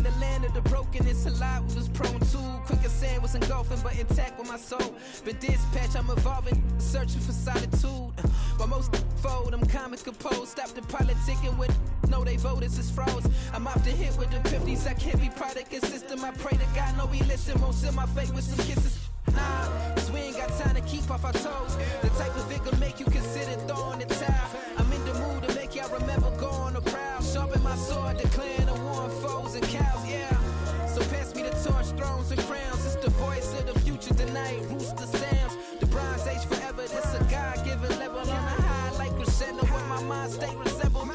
the land of the broken, it's a lot we was prone to. Quicker sand was engulfing, but intact with my soul. But dispatch, I'm evolving, searching for solitude. While most fold, I'm comic composed. Stop the politicking with no, they voters is froze. I'm off the hit with the 50s, I can't be product and system. I pray to God, no, we listen, won't send my fate with some kisses. Nah, cause we ain't got time to keep off our toes. The type of vigor make you consider throwing the towel. I'm in the mood to make y'all remember going the proud. Sharpen my sword, declaring the war on foes and cows, yeah. So pass me the torch, thrones and crowns. It's the voice of the future tonight, rooster sounds. The Bronze Age forever, this a God-given level. On a high like crescendo, where my mind state resemble.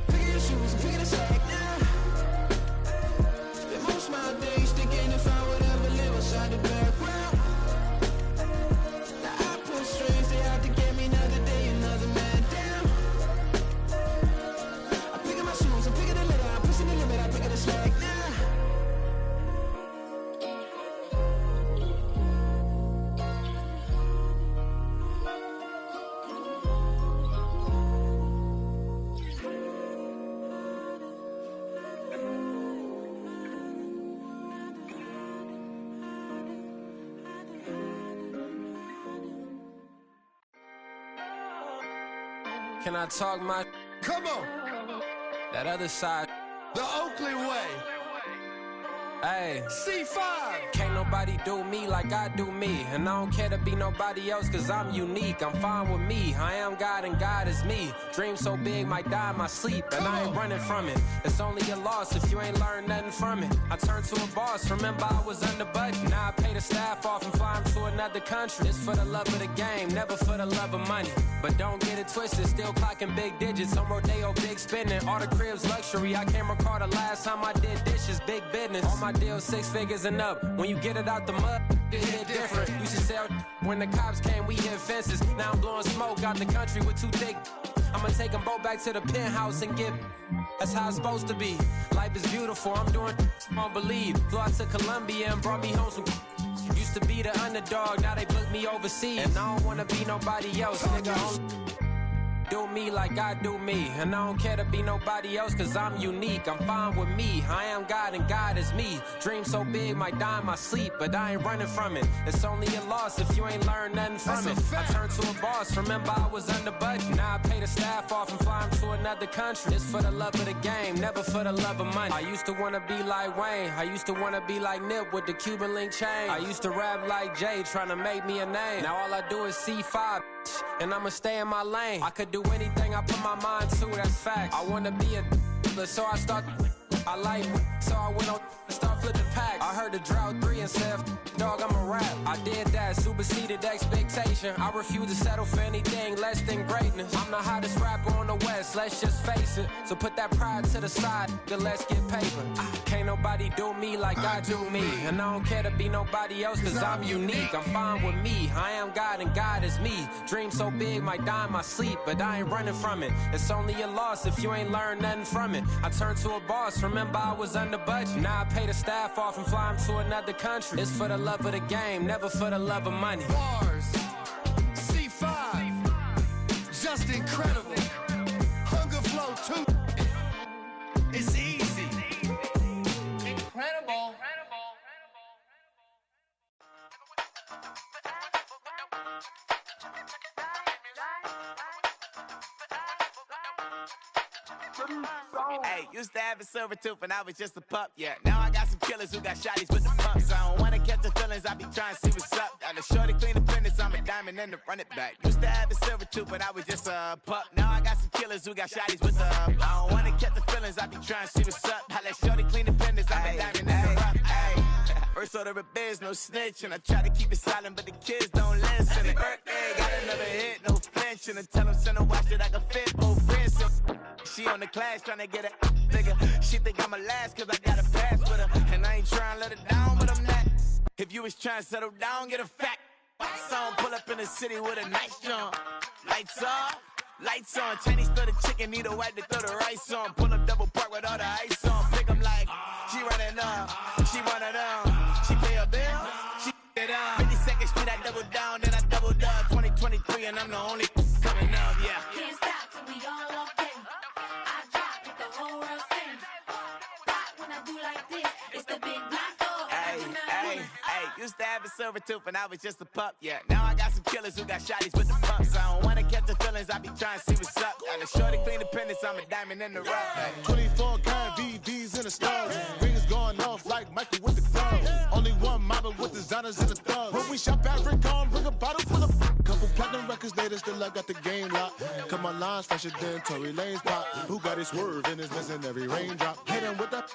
Pick your shoes and pick the slack now. Spend most my days thinking if I would ever live outside the background. Now I pull strings, they out to get me another day, another man down. I'm picking my shoes, I'm picking the litter, I'm pushing the limit, I'm picking the slack now. Can I talk my? Come on, That other side? the Oakley way. Hey, C5. can't nobody do me like I do me. And I don't care to be nobody else cause I'm unique. I'm fine with me, I am God and God is me. Dream so big might die in my sleep, and I ain't running from it. It's only a loss if you ain't learned nothing from it. I turned to a boss, remember I was under budget. Now I pay the staff off and fly them to another country. It's for the love of the game, never for the love of money. But don't get it twisted, still clocking big digits. On Rodeo, big spending, all the cribs luxury. I can't recall the last time I did dishes, big business. All my deals 6 figures and up. When you get it out the mud, it hit different. Used to sell when the cops came, we hit fences. Now I'm blowing smoke out the country with 2 thick. I'ma take them both back to the penthouse and get. That's how it's supposed to be. Life is beautiful, I'm doing won't believe. Flew out to Colombia and brought me home some. Used to be the underdog, now they book me overseas. And I don't wanna be nobody else, nigga. Do me like I do me. And I don't care to be nobody else cause I'm unique. I'm fine with me, I am God and God is me. Dream so big might die in my sleep, but I ain't running from it. It's only a loss if you ain't learned nothing from it. I turned to a boss, remember I was under budget. Now I pay the staff off and fly them to another country. It's for the love of the game, never for the love of money. I used to wanna be like Wayne, I used to wanna be like Nip with the Cuban link chain. I used to rap like Jay, trying to make me a name. Now all I do is C5, and I'ma stay in my lane. I could do anything I put my mind to, that's fact. I wanna be a so I start. I like so I went on and start flipping packs. I heard the drought 3 and said, dog, I'm a rap. I did that, superseded expectation. I refuse to settle for anything less than greatness. I'm the hottest rapper on the West, let's just face it. So put that pride to the side, then let's get paper. Can't nobody do me like I do me. And I don't care to be nobody else cause I'm unique. I'm fine with me, I am God and God is me. Dream so big might die in my sleep, but I ain't running from it. It's only a loss if you ain't learned nothing from it. I turned to a boss, remember I was under budget. Now I pay the staff off and fly them to another country. It's for the love of the game, never for the love of money. Bars. C5. Just incredible. Hunger Flow 2. It's easy. Incredible. Hey, used to have a silver tooth when I was just a pup, yeah. Now I got some killers who got shotties with the pumps. I don't wanna catch the feelings, I be trying to see what's up. Got the shorty clean the business, I'm a diamond and to run it back. Used to have a silver tooth when I was just a pup. Now I got some killers who got shotties with the I don't wanna catch the feelings, I be trying to see what's up. I let shorty clean the business, I'm a diamond and to run it. First order of biz, no snitch, and I try to keep it silent, but the kids don't listen. Happy birthday, got another hit, no flinch, and I tell them send a watch that I can fit both wrists. She on the class tryna get a nigga. She think I'm a last cause I got a pass with her. And I ain't tryna let her down, but I'm not. If you was tryna settle down, get a fact. Song pull up in the city with a nice jump. Lights off, lights on. Chinese throw the chicken, need a wipe to throw the rice on. Pull up double park with all the ice on. Pick 'em like, she running up, she running down. She pay her bill, she it up. 52nd Street, I double down, then I doubled up. 2023 and I'm the only coming up, yeah. Can't stop till we all okay. I drop used to have a silver tooth and I was just a pup, yeah. Now I got some killers who got shotties with the pumps. I don't wanna catch the feelings, I be trying to see what's up. Got a shorty clean appendix, I'm a diamond in the rough. Hey. 24 karat VVs in the stars. Rings going off like Michael with the gloves. Only one mobbing with designers in the thugs. When we shop at Rincon, bring a bottle full of couple platinum records later, still I got the game locked. Cut my lines fresher than Tory Lane's pop. Who got his swerve and is missing every raindrop. Hit him with that.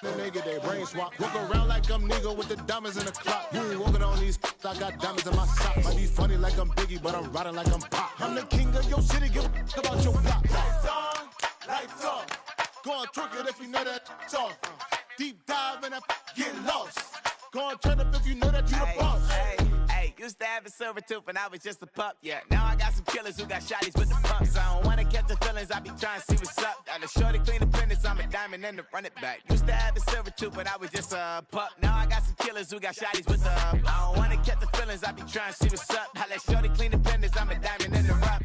Then they get their brain swap. Walk around like I'm nigga with the diamonds in the clock. You ain't walking on these, I got diamonds in my socks. Might be funny like I'm Biggie, but I'm riding like I'm Pop. I'm the king of your city, give a about your block. Lights on, lights off. Go on, twerk it if you know that off. Deep dive and get lost. Go on, turn up if you know that you the boss. Hey, used to have a silver tooth and I was just a pup, yeah. Now I got some killers who got shotties with the pumps. I don't wanna catch the feelings, I be trying to see what's up. Got a shorty clean appendix, I'm a diamond in the run it back. Used to have a silver tooth but I was just a pup. Now I got some killers who got shotties with the I don't wanna catch the feelings, I be trying to see what's up. I let shorty clean appendix, I'm a diamond in the rough.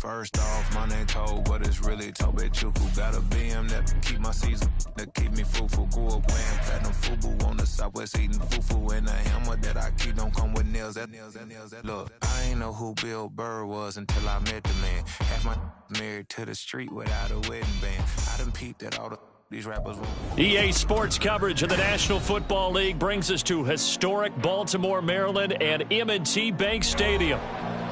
First off, my name Toad, but it's really Tobe Chuku. Got a BM that keep my season, that keep me fruitful. Grew up wearing platinum FUBU on the Southwest eating fufu. And a hammer that I keep don't come with nails. Look, I ain't know who Bill Burr was until I met the man. Half my married to the street without a wedding band. I done peeped at all these rappers. EA Sports coverage of the National Football League brings us to historic Baltimore, Maryland and M&T Bank Stadium.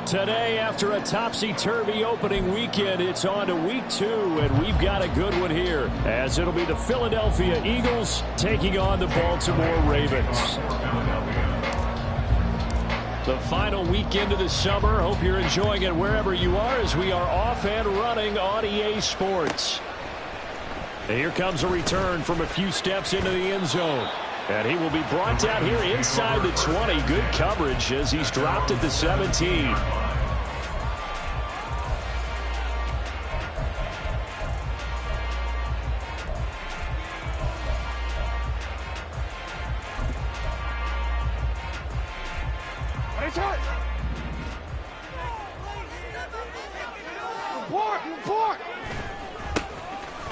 Today, after a topsy-turvy opening weekend, it's on to week 2, and we've got a good one here, as it'll be the Philadelphia Eagles taking on the Baltimore Ravens. The final weekend of the summer. Hope you're enjoying it wherever you are, as we are off and running on EA Sports. And here comes a return from a few steps into the end zone. And he will be brought down here inside the 20. Good coverage as he's dropped at the 17.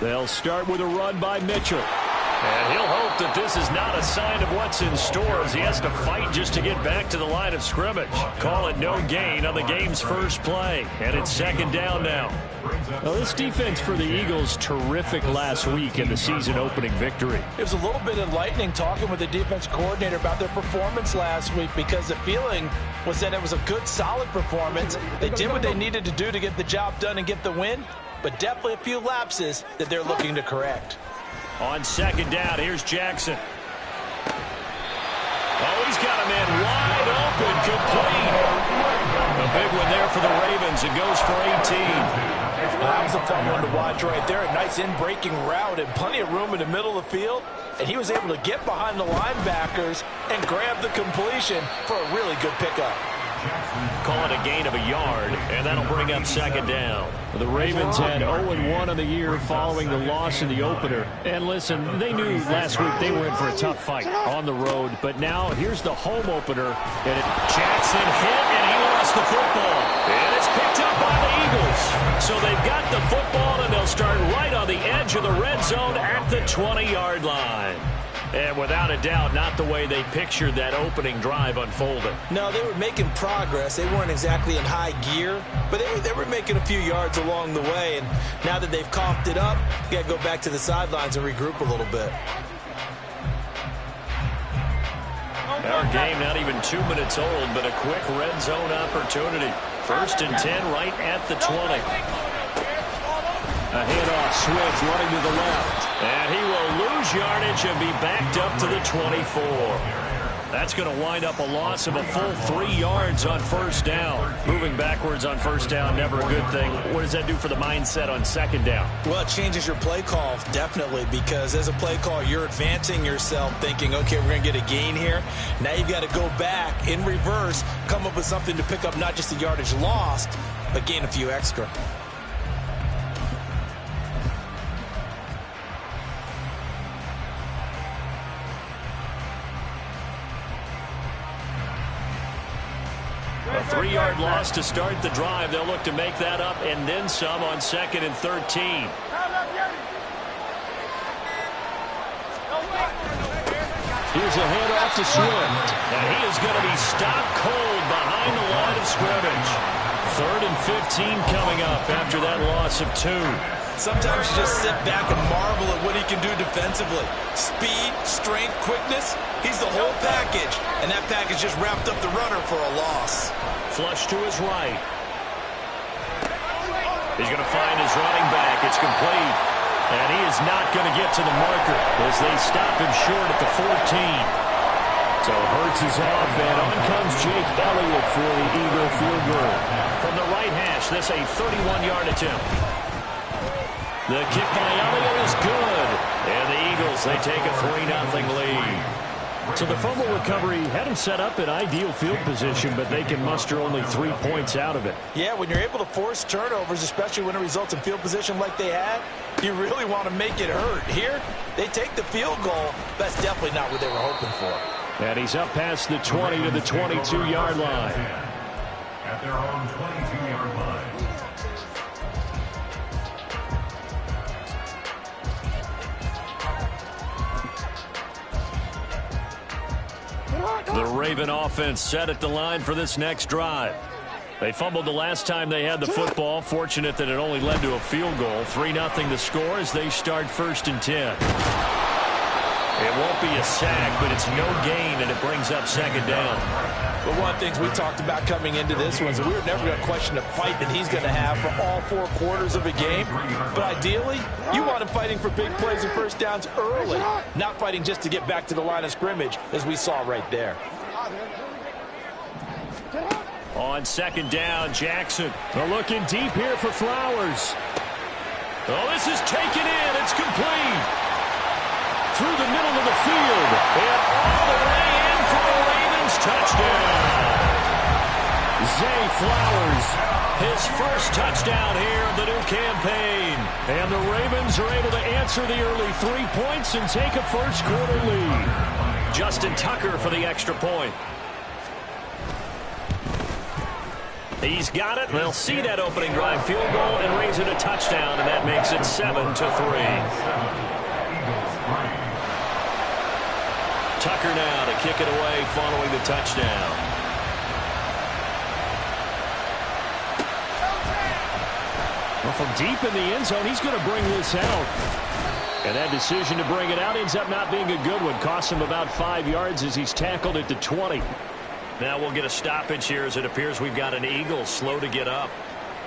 They'll start with a run by Mitchell. And he'll hope that this is not a sign of what's in store as he has to fight just to get back to the line of scrimmage. Call it no gain on the game's first play. And it's second down now. Well, this defense for the Eagles, terrific last week in the season-opening victory. It was a little bit enlightening talking with the defense coordinator about their performance last week because the feeling was that it was a good, solid performance. They did what they needed to do to get the job done and get the win, but definitely a few lapses that they're looking to correct. On second down, here's Jackson. Oh, he's got a man wide open, complete. A big one there for the Ravens. It goes for 18. That was a fun one to watch right there. A nice in-breaking route and plenty of room in the middle of the field. And he was able to get behind the linebackers and grab the completion for a really good pickup. Call it a gain of a yard, and that'll bring up second down. The Ravens had 0-1 on the year following the loss in the opener. And listen, they knew last week they were in for a tough fight on the road. But now here's the home opener. And Jackson hit, and he lost the football. And it's picked up by the Eagles. So they've got the football, and they'll start right on the edge of the red zone at the 20-yard line. And without a doubt, not the way they pictured that opening drive unfolding. No, they were making progress. They weren't exactly in high gear, but they were making a few yards along the way. And now that they've coughed it up, you got to go back to the sidelines and regroup a little bit. Our game not even 2 minutes old, but a quick red zone opportunity. 1st and 10 right at the 20. A handoff, Swift running to the left. And he will lose yardage and be backed up to the 24. That's going to wind up a loss of a full 3 yards on first down. Moving backwards on first down, never a good thing. What does that do for the mindset on second down? Well, it changes your play call, definitely, because as a play call, you're advancing yourself thinking, okay, we're going to get a gain here. Now you've got to go back in reverse, come up with something to pick up not just the yardage lost, but gain a few extra. A 3-yard loss to start the drive. They'll look to make that up and then some on 2nd and 13. Here's a handoff to Swift. And he is going to be stopped cold behind the line of scrimmage. 3rd and 15 coming up after that loss of 2. Sometimes you just sit back and marvel at what he can do defensively. Speed, strength, quickness, he's the whole package. And that package just wrapped up the runner for a loss. Flush to his right. He's going to find his running back. It's complete. And he is not going to get to the marker as they stop him short at the 14. So Hurts is off, and on comes Jake Elliott for the Eagle field goal. From the right hash, this a 31-yard attempt. The kick by Elliott is good. And the Eagles, they take a 3-0 lead. So the fumble recovery had them set up in ideal field position, but they can muster only 3 points out of it. Yeah, when you're able to force turnovers, especially when it results in field position like they had, you really want to make it hurt. Here, they take the field goal. That's definitely not what they were hoping for. And he's up past the 20 to the 22-yard line. At their own 22-yard line. The Raven offense set at the line for this next drive. They fumbled the last time they had the football. Fortunate that it only led to a field goal. 3-0 the score as they start 1st and 10. It won't be a sack, but it's no gain, and it brings up second down. But one of the things we talked about coming into this one is that we were never going to question the fight that he's going to have for all 4 quarters of a game. But ideally, you want him fighting for big plays and first downs early, not fighting just to get back to the line of scrimmage, as we saw right there. On second down, Jackson. They're looking deep here for Flowers. Oh, this is taken in. It's complete. Through the middle of the field. And all the way in for a Ravens touchdown. Zay Flowers, his first touchdown here of the new campaign. And the Ravens are able to answer the early 3 points and take a first quarter lead. Justin Tucker for the extra point. He's got it. They'll see that opening drive field goal and raise it a touchdown, and that makes it 7-3. Tucker now to kick it away following the touchdown. Well, from deep in the end zone, he's going to bring this out. And that decision to bring it out ends up not being a good one. Costs him about 5 yards as he's tackled at the 20. Now we'll get a stoppage here as it appears we've got an Eagle slow to get up.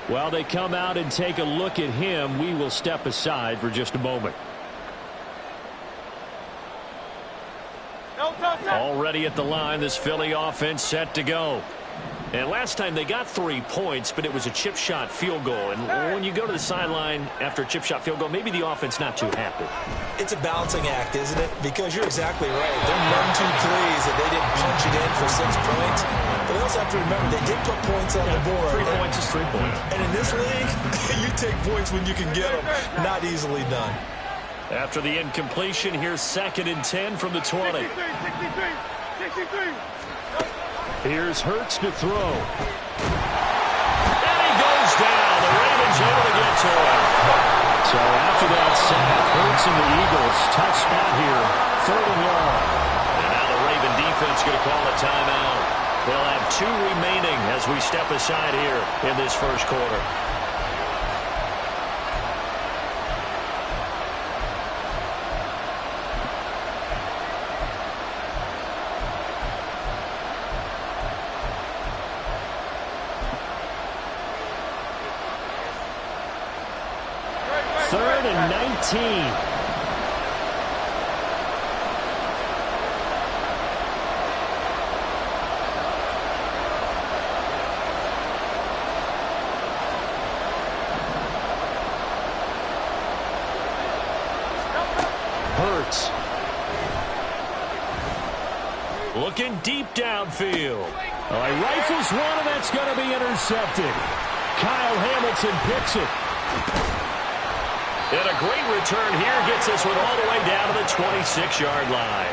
While they come out and take a look at him, we will step aside for just a moment. Already at the line, this Philly offense set to go. And last time they got 3 points, but it was a chip shot field goal. And when you go to the sideline after a chip shot field goal, maybe the offense not too happy. It's a balancing act, isn't it? Because you're exactly right. They're none too pleased that they didn't punch it in for 6 points. But they also have to remember they did put points on the board. 3 points is 3 points. And in this league, you take points when you can get them. Not easily done. After the incompletion, here's 2nd and 10 from the 20. 63. Here's Hurts to throw. And he goes down. The Ravens able to get to him. So after that sack, Hurts and the Eagles, tough spot here. 3rd and long. And now the Raven defense going to call a timeout. They'll have 2 remaining as we step aside here in this first quarter. Third and 19. Hurts. Looking deep downfield. He rifles one, and that's going to be intercepted. Kyle Hamilton picks it. And a great return here gets this one all the way down to the 26-yard line.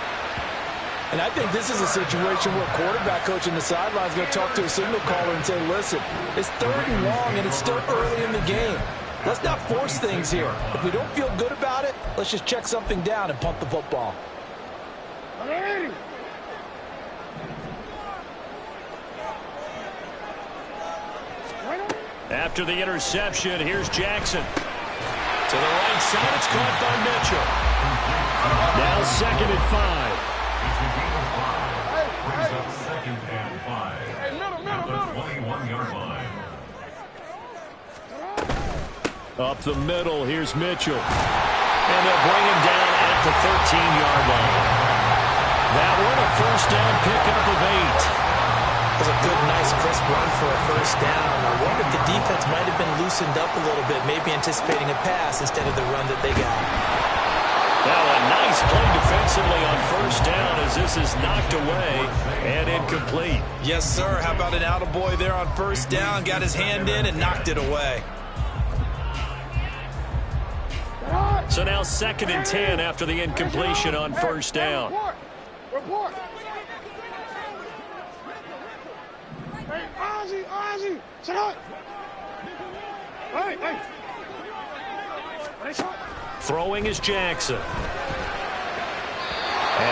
And I think this is a situation where quarterback coach in the sideline is going to talk to a signal caller and say, listen, it's 3rd and long and it's still early in the game. Let's not force things here. If we don't feel good about it, let's just check something down and pump the football. After the interception, here's Jackson. To the right side, it's caught by Mitchell. Now 2nd and 5. Brings up 2nd and 5. At the 21-yard line. Up the middle, here's Mitchell. And they'll bring him down at the 13-yard line. That one, a first down pickup of 8. That was a good, nice, crisp run for a first down. I wonder if the defense might have been loosened up a little bit, maybe anticipating a pass instead of the run that they got. Now a nice play defensively on first down as this is knocked away and incomplete. Yes, sir. How about an attaboy there on first down? Got his hand in and knocked it away. So now 2nd and 10 after the incompletion on first down. Report. Hey, Ozzy, sit up. Hey. Throwing is Jackson. And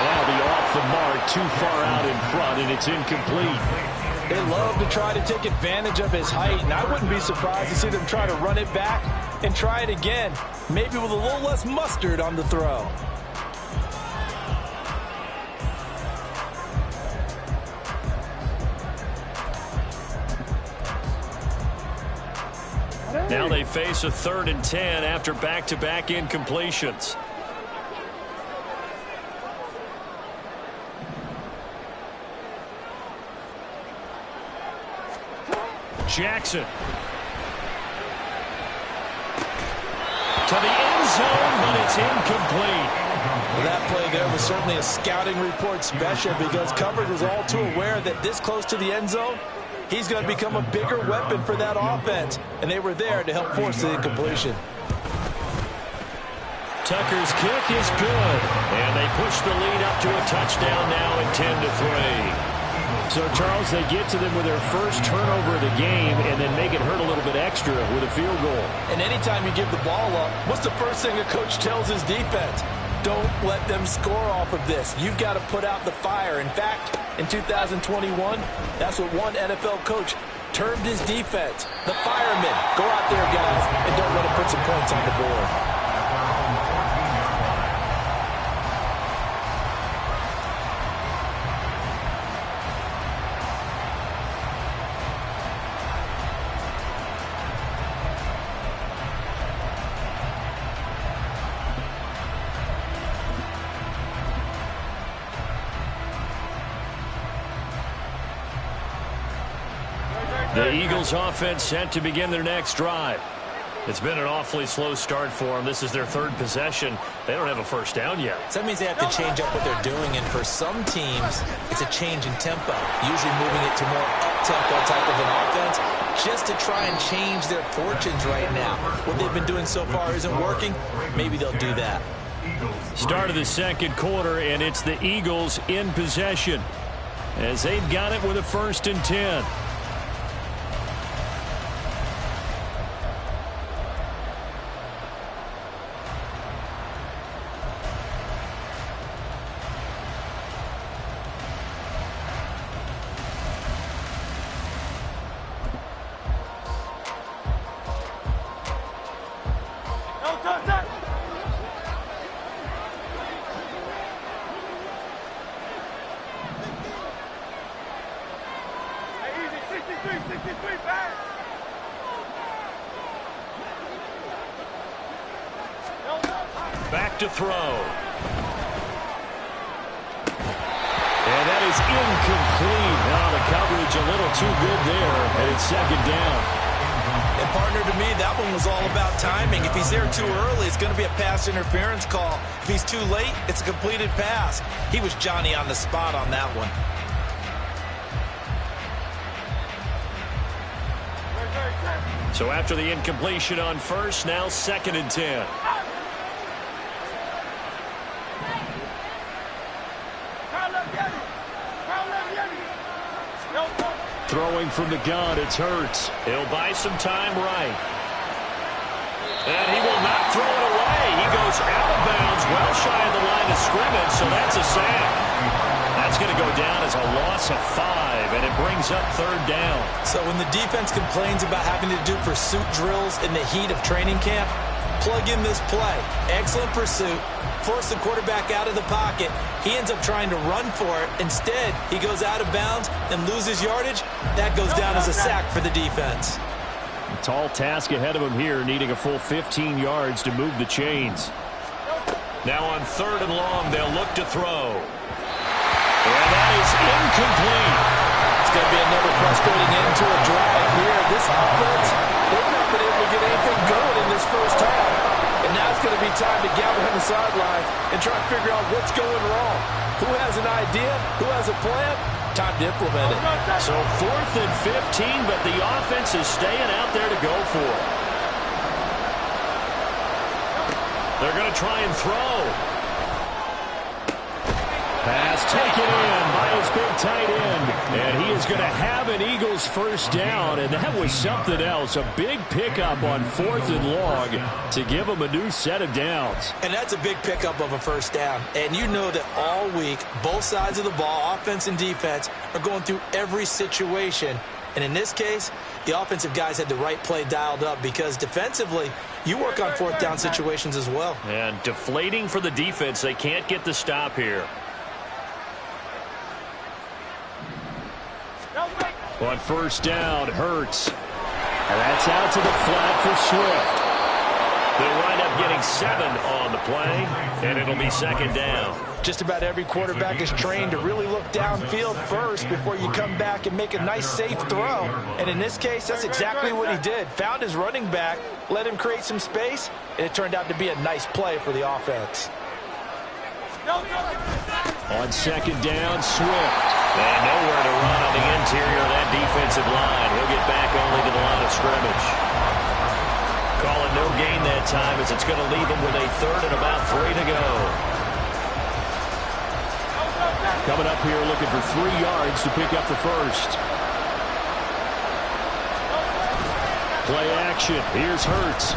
that'll be off the mark, too far out in front, and it's incomplete. They love to try to take advantage of his height, and I wouldn't be surprised to see them try to run it back and try it again, maybe with a little less mustard on the throw. Now they face a 3rd and 10 after back-to-back incompletions. Jackson. To the end zone, but it's incomplete. Well, that play there was certainly a scouting report special because coverage was all too aware that this close to the end zone, he's going to become a bigger weapon for that offense, and they were there to help force the incompletion. Tucker's kick is good, and they push the lead up to a touchdown now at 10-3. So, Charles, they get to them with their first turnover of the game and then make it hurt a little bit extra with a field goal. And anytime you give the ball up, what's the first thing a coach tells his defense? don't let them score off of this. You've got to put out the fire. In fact, in 2021, that's what one NFL coach termed his defense, the firemen. Go out there, guys, and don't let them put some points on the board. The Eagles offense set to begin their next drive. It's been an awfully slow start for them. This is their third possession. They don't have a first down yet. So that means they have to change up what they're doing, and for some teams, it's a change in tempo, usually moving it to more up-tempo type of an offense just to try and change their fortunes right now. What they've been doing so far isn't working. Maybe they'll do that. Start of the second quarter, and it's the Eagles in possession as they've got it with a 1st and 10. Back to throw. And that is incomplete. Now the coverage a little too good there, and it's 2nd down. And partner, to me, that one was all about timing. If he's there too early, it's going to be a pass interference call. If he's too late, it's a completed pass. He was Johnny on the spot on that one. So after the incompletion on first, now 2nd and 10. Throwing from the gun, it's Hurts. He'll buy some time right. And he will not throw it away. He goes out of bounds, well shy of the line of scrimmage, so that's a sack. That's going to go down as a loss of 5, and it brings up 3rd down. So when the defense complains about having to do pursuit drills in the heat of training camp, plug in this play. Excellent pursuit. Force the quarterback out of the pocket. He ends up trying to run for it. Instead, he goes out of bounds and loses yardage. That goes down as a sack for the defense. A tall task ahead of him here, needing a full 15 yards to move the chains. Now on 3rd and long, they'll look to throw. And that is incomplete. It's going to be another frustrating end to a drive here. This offense, they've not been able to get anything going in this first half. And now it's going to be time to gather on the sidelines and try to figure out what's going wrong. Who has an idea? Who has a plan? Time to implement it. So 4th and 15, but the offense is staying out there to go for it. They're going to try and throw. Pass taken in by his big tight end. And he is going to have an Eagles 1st down. And that was something else. A big pickup on 4th and long to give him a new set of downs. And that's a big pickup of a 1st down. And you know that all week, both sides of the ball, offense and defense, are going through every situation. And in this case, the offensive guys had the right play dialed up because defensively, you work on 4th down situations as well. And deflating for the defense. They can't get the stop here. On 1st down, Hurts. And that's out to the flat for Swift. They'll wind up getting 7 on the play, and it'll be 2nd down. Just about every quarterback is trained to really look downfield first before you come back and make a nice, safe throw. And in this case, that's exactly what he did. Found his running back, let him create some space, and it turned out to be a nice play for the offense. On 2nd down, Swift. And nowhere to run on the interior of that defensive line. He'll get back only to the line of scrimmage. Calling no gain that time as it's going to leave him with a 3rd and about 3 to go. Coming up here looking for 3 yards to pick up the 1st. Play action. Here's Hurts.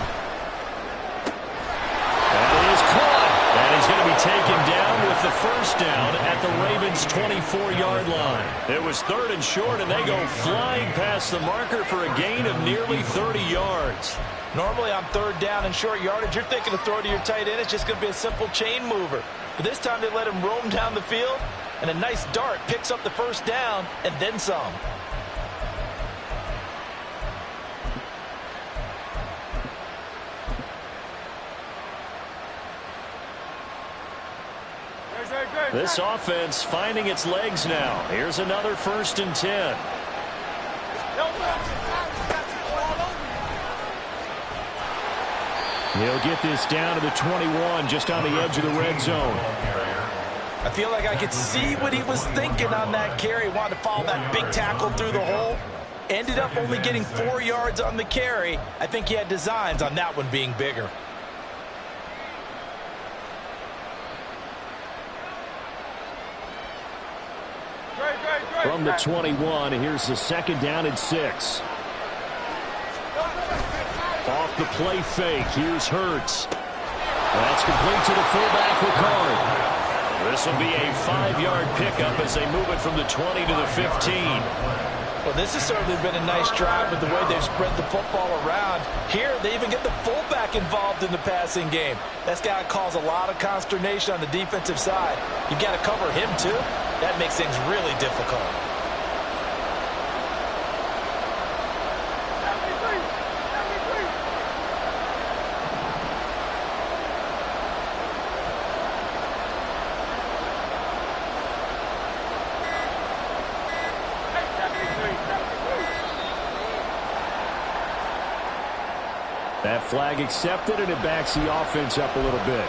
And it is caught. And he's going to be taken down with the first down at the Ravens' 24-yard line. It was 3rd and short, and they go flying past the marker for a gain of nearly 30 yards. Normally on 3rd down and short yardage, you're thinking to throw to your tight end. It's just going to be a simple chain mover. But this time they let him roam down the field, and a nice dart picks up the first down and then some. This offense finding its legs now. Here's another 1st and 10. He'll get this down to the 21, just on the edge of the red zone. I feel like I could see what he was thinking on that carry. Wanted to follow that big tackle through the hole. Ended up only getting 4 yards on the carry. I think he had designs on that one being bigger. From the 21, here's the 2nd down and 6. Off the play fake, here's Hurts. That's complete to the fullback, Ricard. This will be a 5-yard pickup as they move it from the 20 to the 15. Well, this has certainly been a nice drive with the way they've spread the football around. Here, they even get the fullback involved in the passing game. That's got to cause a lot of consternation on the defensive side. You've got to cover him, too. That makes things really difficult. That flag accepted, and it backs the offense up a little bit.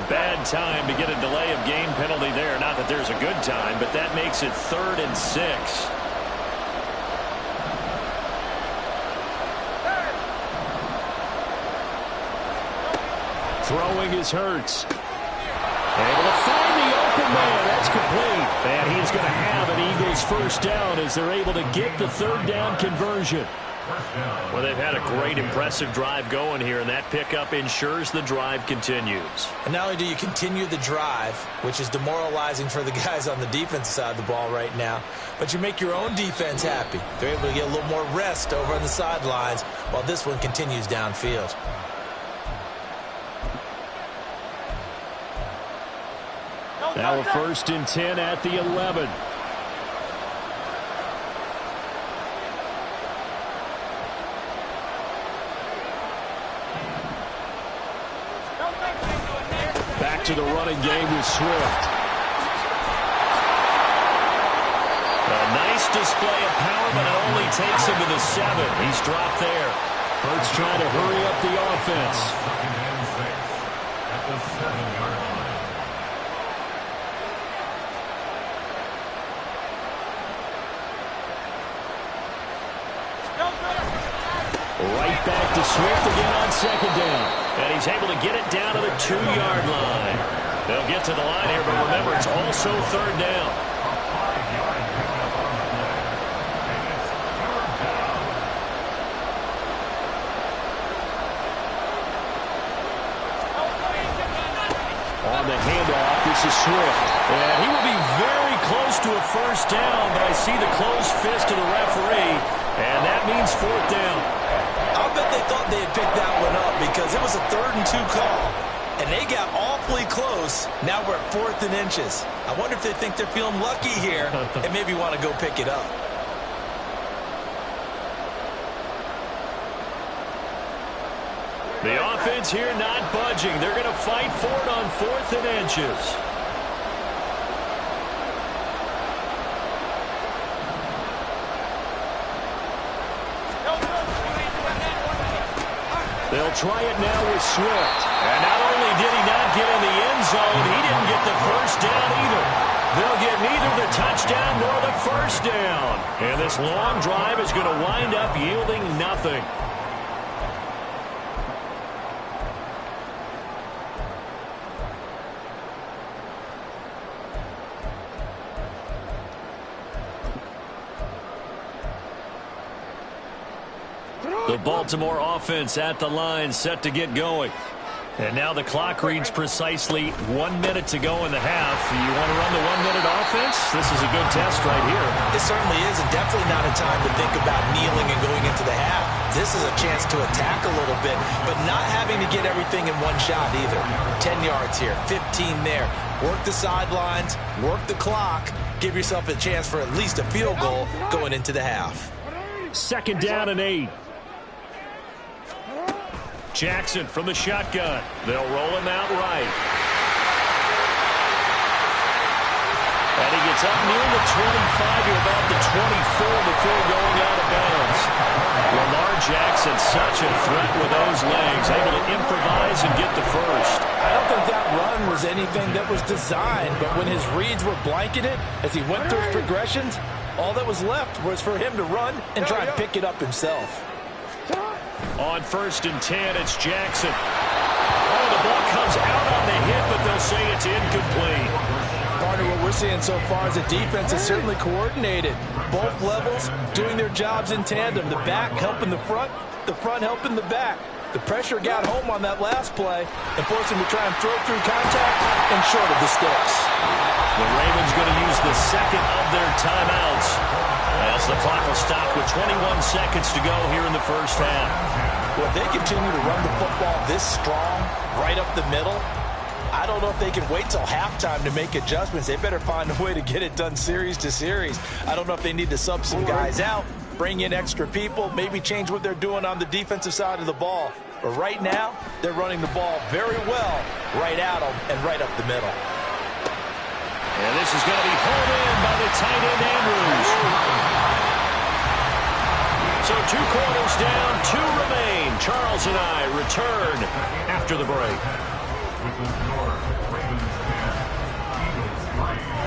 Bad time to get a delay of game penalty there. Not that there's a good time, but that makes it 3rd and 6. Throwing is Hurts. Able to find the open man. That's complete. And he's going to have an Eagles first down as they're able to get the 3rd down conversion. Well, they've had a great, impressive drive going here, and that pickup ensures the drive continues. And not only do you continue the drive, which is demoralizing for the guys on the defensive side of the ball right now, but you make your own defense happy. They're able to get a little more rest over on the sidelines while this one continues downfield. Now a 1st and 10 at the 11. Back to the running game with Swift. A nice display of power, but it only takes him to the 7. He's dropped there. Hurts trying to hurry up the offense. 2nd and 6 at the 7-yard line. Right back to Swift again on 2nd down. And he's able to get it down to the 2-yard line. They'll get to the line here, but remember, it's also 3rd down. On the handoff, this is Swift. And he will be very close to a first down, but I see the closed fist of the referee, and that means 4th down. I'll bet they thought they had picked that one up because it was a 3rd and 2 call. And they got awfully close. Now we're at 4th and inches. I wonder if they think they're feeling lucky here and maybe want to go pick it up. The offense here not budging. They're going to fight for it on 4th and inches. They'll try it now with Swift. And not only did he not get in the end zone, he didn't get the first down either. They'll get neither the touchdown nor the first down. And this long drive is going to wind up yielding nothing. The Baltimore offense at the line, set to get going. And now the clock reads precisely 1 minute to go in the half. You want to run the 1 minute offense? This is a good test right here. It certainly is, and definitely not a time to think about kneeling and going into the half. This is a chance to attack a little bit, but not having to get everything in one shot either. 10 yards here, 15 there. Work the sidelines, work the clock, give yourself a chance for at least a field goal going into the half. 2nd down and 8. Jackson from the shotgun. They'll roll him out right. And he gets up near the 25 to about the 24 before going out of bounds. Lamar Jackson, such a threat with those legs, able to improvise and get the first. I don't think that run was anything that was designed, but when his reads were blanketed as he went through his progressions, all that was left was for him to run and try and pick it up himself. On 1st and 10, it's Jackson. Oh, the ball comes out on the hit, but they'll say it's incomplete. Partner, what we're seeing so far is the defense is certainly coordinated. Both levels doing their jobs in tandem. The back helping the front helping the back. The pressure got home on that last play and forced him to try and throw through contact and short of the sticks. The Ravens going to use the second of their timeouts as the clock will stop with 21 seconds to go here in the first half. Well, if they continue to run the football this strong, right up the middle, I don't know if they can wait till halftime to make adjustments. They better find a way to get it done series to series. I don't know if they need to sub some guys out, bring in extra people, maybe change what they're doing on the defensive side of the ball. But right now, they're running the ball very well right at them and right up the middle. And this is going to be pulled in by the tight end Andrews. So 2 quarters down, 2 remain. Charles and I return after the break. With the score, Ravens 10, Eagles 3.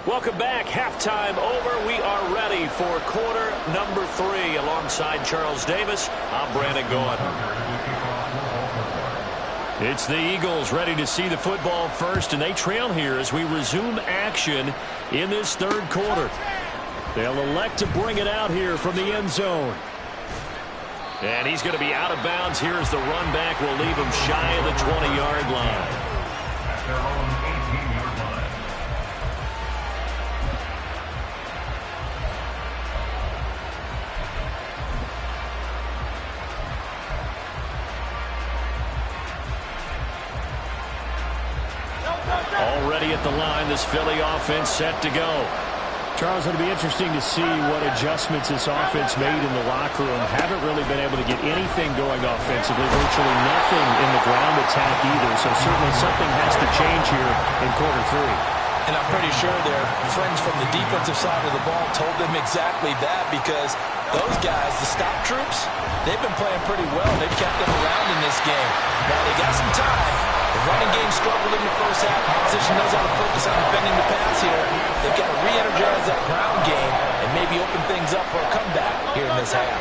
Welcome back. Halftime over. We are ready for quarter number 3. Alongside Charles Davis, I'm Brandon Gaudin. It's the Eagles ready to see the football first, and they trail here as we resume action in this 3rd quarter. They'll elect to bring it out here from the end zone. And he's going to be out of bounds. Here's the run back. Will leave him shy of the 20-yard line. At their own 18-yard line. Already at the line, this Philly offense set to go. Charles, it'll be interesting to see what adjustments this offense made in the locker room. Haven't really been able to get anything going offensively, virtually nothing in the ground attack either. So certainly something has to change here in quarter 3. And I'm pretty sure their friends from the defensive side of the ball told them exactly that, because those guys, the stop troops, they've been playing pretty well. They've kept them around in this game. Now they got some time. The running game struggled in the first half. Opposition knows how to focus on defending the pass here. They've got to re-energize that ground game and maybe open things up for a comeback here in this half.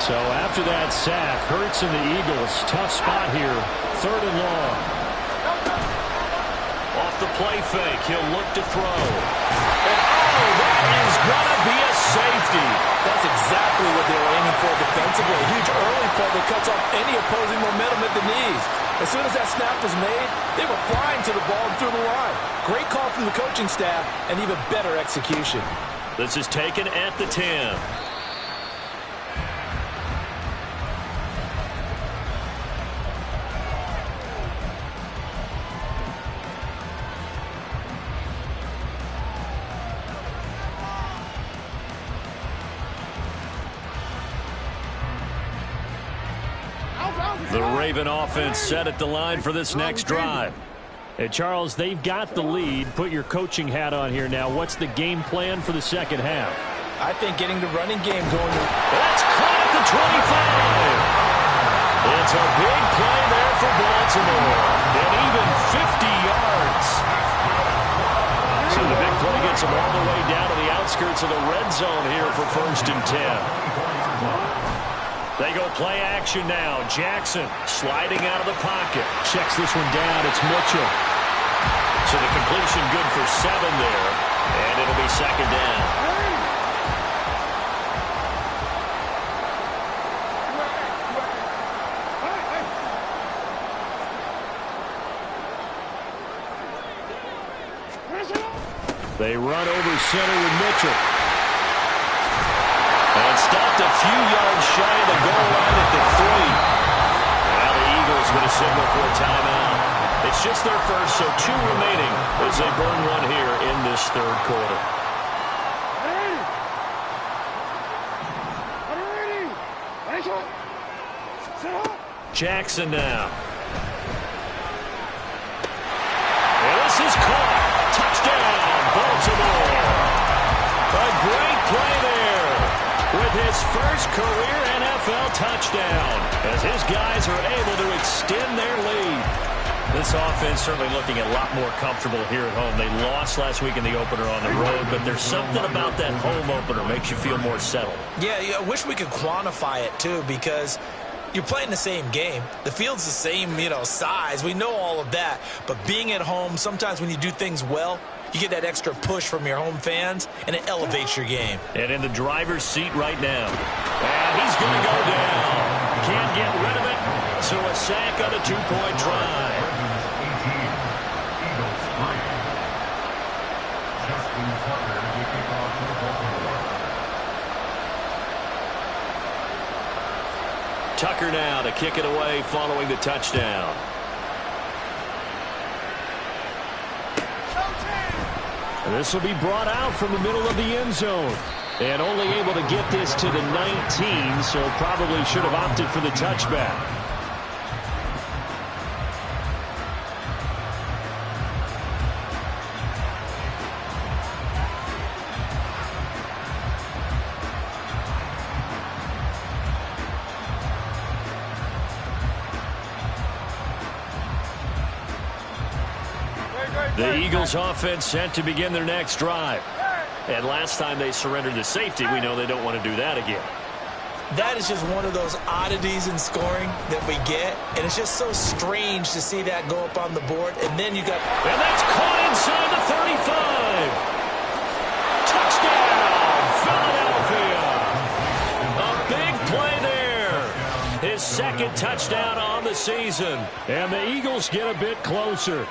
So after that sack, Hurts and the Eagles, tough spot here. 3rd and long. Off the play fake, he'll look to throw. And oh, that is going to be a safety. That's exactly what they were aiming for defensively. A huge early play that cuts off any opposing momentum at the knees. As soon as that snap was made, they were flying to the ball and through the line. Great call from the coaching staff and even better execution. This is taken at the 10. The Raven offense set at the line for this next drive. Hey, Charles, they've got the lead. Put your coaching hat on here now. What's the game plan for the second half? I think getting the running game going. That's caught at the 25. It's a big play there for Baltimore. And even 50 yards. So the big play gets a outskirts of the red zone here for 1st and 10. They go play action now. Jackson sliding out of the pocket. Checks this one down. It's Mitchell. So the completion good for 7 there. And it'll be 2nd down. They run over center with Mitchell. And stopped a few yards shy of the goal line at the 3. Now the Eagles going to signal for a timeout. It's just their first, so 2 remaining as they burn one here in this 3rd quarter. Jackson now. And this is caught. Touchdown, Baltimore. A great play there with his first career NFL touchdown as his guys are able to extend their lead. This offense certainly looking a lot more comfortable here at home. They lost last week in the opener on the road, but there's something about that home opener makes you feel more settled. Yeah, I wish we could quantify it, too, because you're playing the same game. The field's the same, size. We know all of that. But being at home, sometimes when you do things well, you get that extra push from your home fans, and it elevates your game. And in the driver's seat right now. And he's going to go down. Can't get rid of it. So a sack on a 2-point drive. Tucker now to kick it away following the touchdown. And this will be brought out from the middle of the end zone. And only able to get this to the 19, so probably should have opted for the touchback. The Eagles offense set to begin their next drive. And last time they surrendered the safety, we know they don't want to do that again. That is just one of those oddities in scoring that we get. And it's just so strange to see that go up on the board. And then you got... And that's caught inside the 35. Touchdown, Philadelphia. A big play there. His 2nd touchdown on the season. And the Eagles get a bit closer.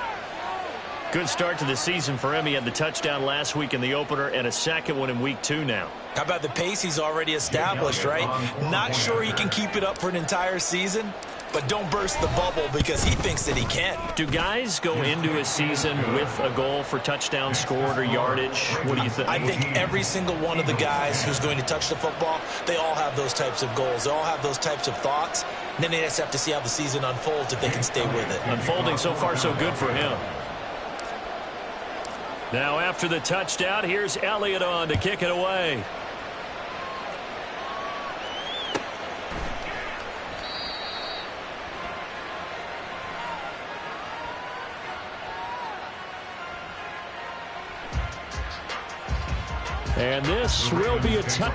Good start to the season for him. He had the touchdown last week in the opener and a 2nd one in week 2 now. How about the pace he's already established, right? Not sure he can keep it up for an entire season, but don't burst the bubble because he thinks that he can. Do guys go into a season with a goal for touchdown scored or yardage? What do you think? I think every single one of the guys who's going to touch the football, they all have those types of goals. They all have those types of thoughts. And then they just have to see how the season unfolds if they can stay with it. Unfolding so far so good for him. Now after the touchdown, here's Elliott on to kick it away. And this will be a touchdown.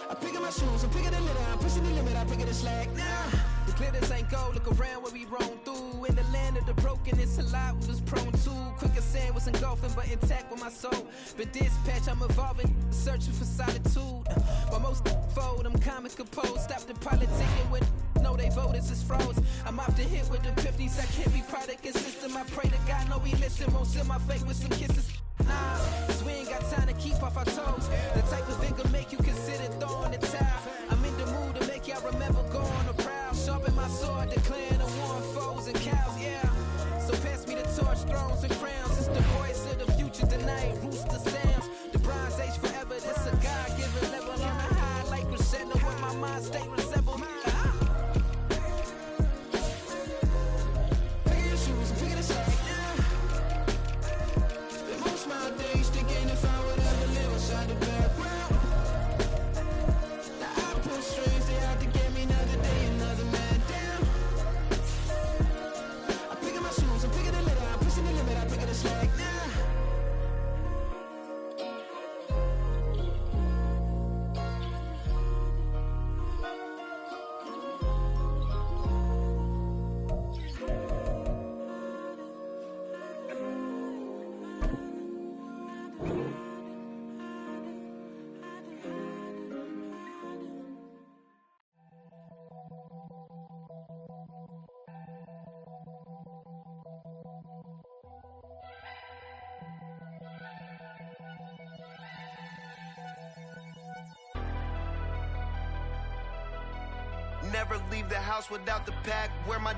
I'm picking my shoes, I'm picking the litter, I'm pushing the limit, I'm picking the slack now. The glitters ain't gold, look around where we roam through. In the land of the broken, it's a lot we was prone to. Quicker sand was engulfing, but intact with my soul. But dispatch, I'm evolving, searching for solitude. While most fold, I'm comic composed. Stop the politicking when know they voters is froze. I'm off the hit with the 50s, I can't be product and system. I pray to God, no, we listen, won't seal my fate with some kisses. Nah, cause we ain't got time to keep off our toes. The type of vigor make you consider throwing the towel. I'm in the mood to make y'all remember going to proud. Sharpen my sword, declaring the war on foes and cows, yeah. So pass me the torch, thrones and crowns. It's the voice of the future tonight, rooster sounds. The Bronze Age forever, this a God-given level. On a high like crescendo, where my mind state resemble. Pick your shoes and pick the slack, yeah. Most my days thinking if I would ever live inside the background. Now I pull strings, they out to get me another day, another man down. I'm picking my shoes, I'm picking the litter, I'm pushing the limit, I'm picking the slack now. Never leave the house without the pack. Where my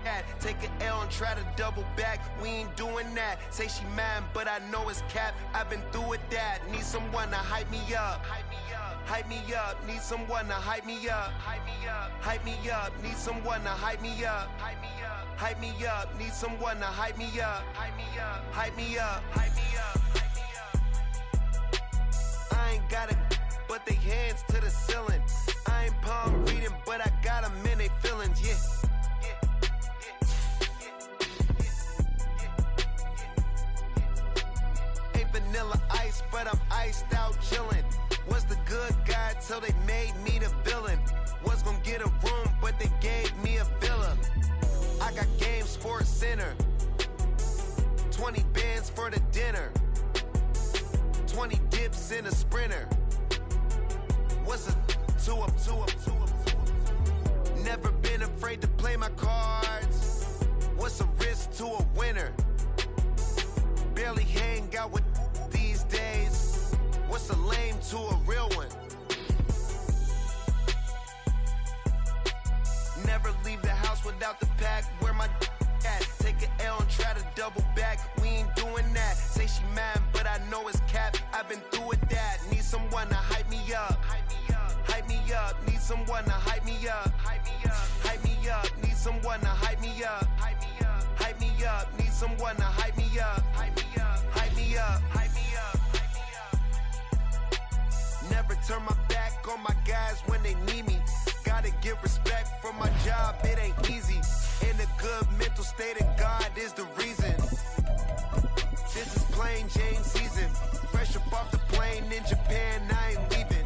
at? Take an L and try to double back. We ain't doing that. Say she mad, but I know it's cap. I've been through with that. Need someone to hype me up. Hype me up. Hype me up. Need someone to hype me up. Hype me up. Hype me up. Need someone to hype me up. Hype me up. Hype me up. Need someone to hype me up. Hype me up. Hype me up. Hype me up. Hype me up. I ain't got it, but they hands to the ceiling. I ain't palm reading, but I got them in they feelings, yeah. Ain't vanilla ice, but I'm iced out chillin'. Was the good guy till they made me the villain. Was gonna get a room, but they gave me a villa. I got game, Sports Center. 20 bands for the dinner. 20 dips in a Sprinter. What's a Never been afraid to play my cards. What's a risk to a winner? Barely hang out with these days. What's a lame to a real one? Never leave the house without the pack. Where my at? Take an L and try to double back. We ain't doing that. Say she mad, but I know it's cap. I've been through with that. Need someone to hype me up. Hype me up. Hype me up. Need someone to hype me up. Hype me up. Hype me up. Need someone to hype me up. Hype me up. Hype me up. Need someone to hype me up. Hype me up. Hype me up. Hype me up. Hype me up. Never turn my back on my guys when they need me. Gotta give respect for my job, it ain't easy. In a good mental state, and God is the reason. This is plain Jane season. Fresh up off the plane in Japan, I ain't leaving.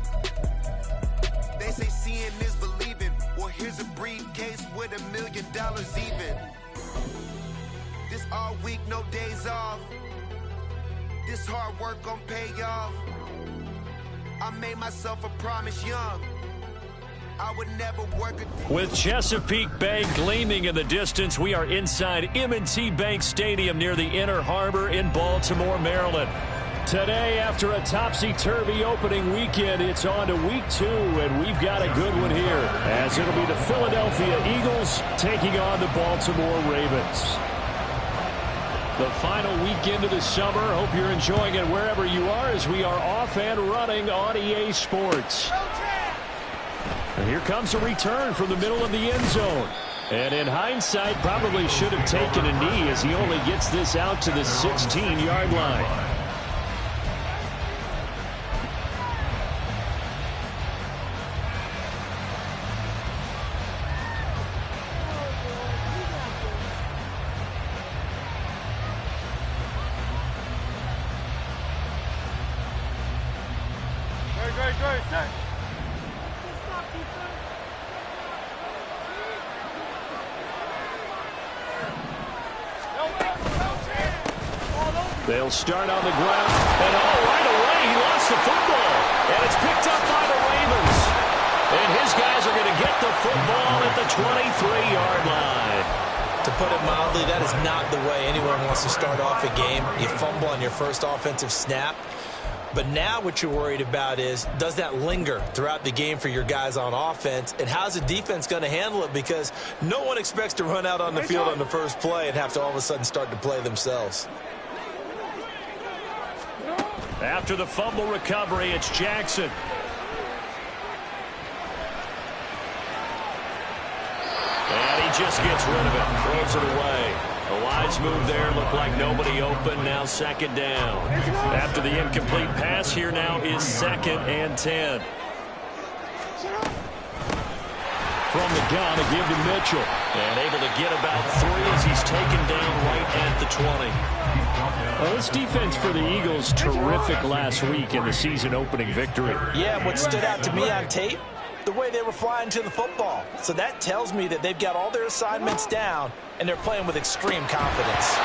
They say seeing is believing. Well, here's a briefcase with $1 million even. This all week, no days off. This hard work gon' pay off. I made myself a promise young. I would never work a With Chesapeake Bay gleaming in the distance, we are inside M&T Bank Stadium near the Inner Harbor in Baltimore, Maryland. Today, after a topsy-turvy opening weekend, it's on to week 2, and we've got a good one here, as it'll be the Philadelphia Eagles taking on the Baltimore Ravens. The final weekend of the summer. Hope you're enjoying it wherever you are, as we are off and running on EA Sports. And here comes a return from the middle of the end zone. And in hindsight, probably should have taken a knee, as he only gets this out to the 16-yard line. They'll start on the ground. And right away, he lost the football. And it's picked up by the Ravens. And his guys are going to get the football at the 23-yard line. To put it mildly, that is not the way anyone wants to start off a game. You fumble on your first offensive snap. But now what you're worried about is, does that linger throughout the game for your guys on offense? And how's the defense going to handle it? Because no one expects to run out on the field on the first play and have to all of a sudden start to play themselves. After the fumble recovery, it's Jackson. And he just gets rid of it, throws it away. A wise move there, looked like nobody open, now second down. After the incomplete pass, here now is 2nd and 10. From the gun, a give to Mitchell. And able to get about 3 as he's taken down right at the 20. Well, this defense for the Eagles, terrific last week in the season opening victory. Yeah, what stood out to me on tape, the way they were flying to the football. So that tells me that they've got all their assignments down, and they're playing with extreme confidence.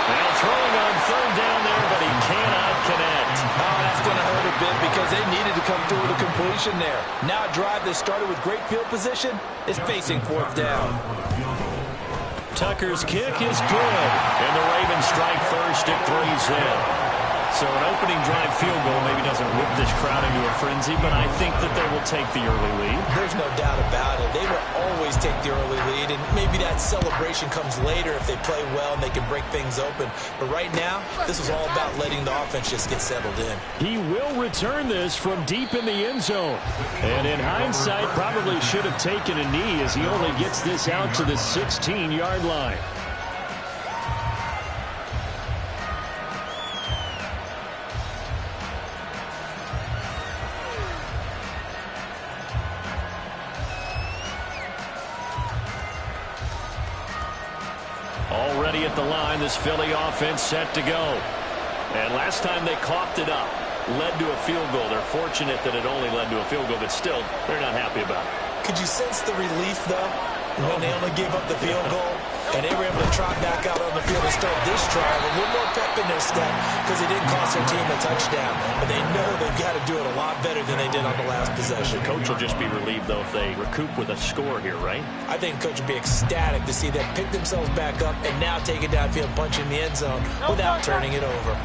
Now throwing on 3rd down there, but he cannot connect. Oh, that's going to hurt a bit because they needed to come through with a completion there. Now a drive that started with great field position is facing 4th down. Tucker's kick is good, and the Ravens strike first at 3's in. So an opening drive field goal maybe doesn't whip this crowd into a frenzy, but I think that they will take the early lead. There's no doubt about it. They will always take the early lead, and maybe that celebration comes later if they play well and they can break things open. But right now, this is all about letting the offense just get settled in. He will return this from deep in the end zone. And in hindsight, probably should have taken a knee as he only gets this out to the 16-yard line. Already at the line, this Philly offense set to go. And last time they coughed it up, led to a field goal. They're fortunate that it only led to a field goal, but still, they're not happy about it. Could you sense the relief, though, when they only gave up the field goal? And they were able to trot back out on the field and start this drive with a little more pep in their step because it didn't cost their team a touchdown. But they know they've got to do it a lot better than they did on the last possession. The coach will just be relieved, though, if they recoup with a score here, right? I think coach will be ecstatic to see them pick themselves back up and now take it downfield, punch in the end zone without turning it over.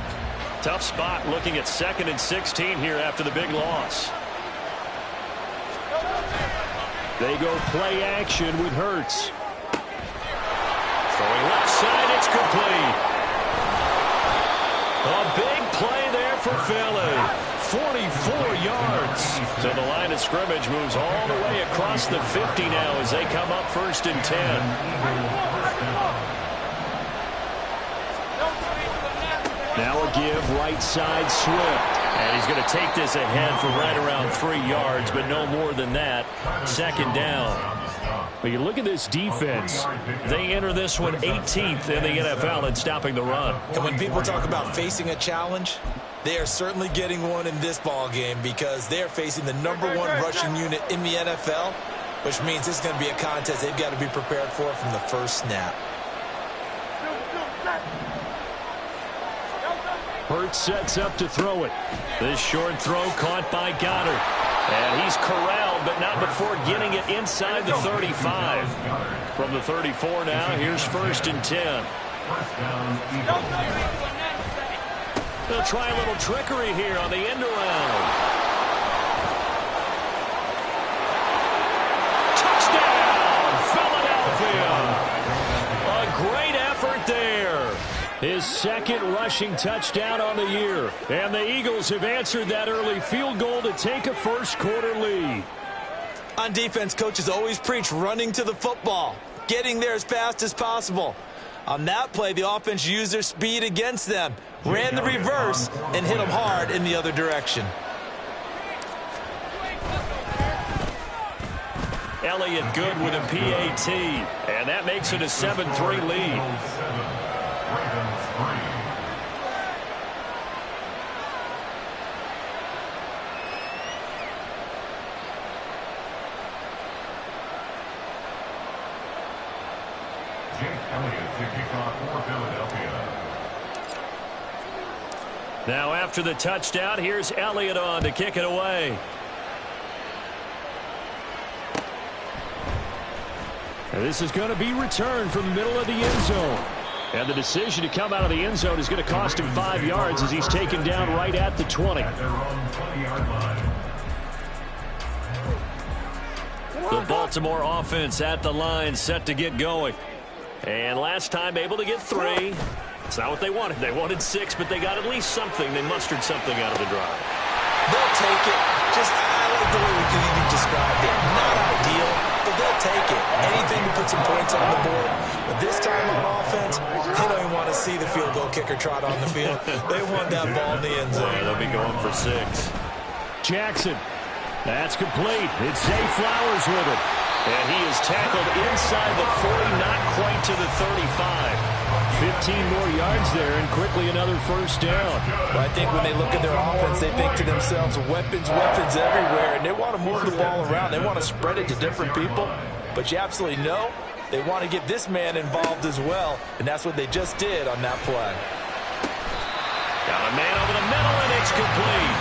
Tough spot looking at 2nd and 16 here after the big loss. They go play action with Hurts. Throwing left side, it's complete. A big play there for Philly. 44 yards. So the line of scrimmage moves all the way across the 50 now as they come up 1st and 10. Now a give right side Swift. And he's going to take this ahead for right around 3 yards, but no more than that. 2nd down. But you look at this defense. They enter this one 18th in the NFL in stopping the run. And when people talk about facing a challenge, they are certainly getting one in this ball game because they are facing the #1 rushing unit in the NFL, which means it's going to be a contest they've got to be prepared for from the first snap. Hurts sets up to throw it. This short throw caught by Goddard. And he's corralled, but not before getting it inside the 35. From the 34 now, here's 1st and 10. They'll try a little trickery here on the end around. Touchdown, Philadelphia. A great effort there. His 2nd rushing touchdown on the year. And the Eagles have answered that early field goal to take a first-quarter lead. On defense, coaches always preach running to the football, getting there as fast as possible. On that play, the offense used their speed against them, ran the reverse, and hit them hard in the other direction. Elliott good with a PAT, and that makes it a 7-3 lead. Elliott to kick off for Philadelphia. Now after the touchdown, here's Elliott on to kick it away. And this is going to be returned from the middle of the end zone. And the decision to come out of the end zone is going to cost him 5 yards as he's taken down right at the 20. The Baltimore offense at the line, set to get going. And last time able to get 3. It's not what they wanted. They wanted 6, but they got at least something. They mustered something out of the drive. They'll take it. Just, I like the way you described it. Not ideal, but they'll take it. Anything to put some points on the board. But this time on offense, they don't even want to see the field goal kicker trot on the field. They want that ball in the end zone. Yeah, they'll be going for 6. Jackson. That's complete. It's Zay Flowers with it. And he is tackled inside the 40, not quite to the 35. 15 more yards there, and quickly another first down. Well, I think when they look at their offense, they think to themselves, weapons, weapons everywhere, and they want to move the ball around. They want to spread it to different people, but you absolutely know they want to get this man involved as well, and that's what they just did on that play. Got a man over the middle, and it's complete.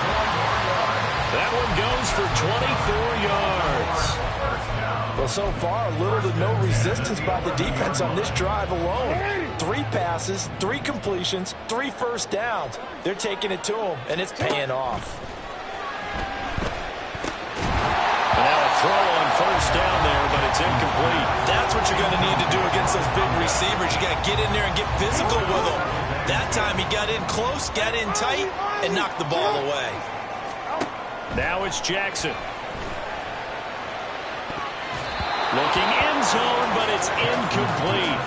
That one goes for 24 yards. Well, so far, little to no resistance by the defense on this drive alone. 3 passes, 3 completions, 3 first downs. They're taking it to them, and it's paying off. And now a throw on first down there, but it's incomplete. That's what you're going to need to do against those big receivers. You got to get in there and get physical with them. That time he got in close, got in tight, and knocked the ball away. Now it's Jackson. Looking end zone, but it's incomplete.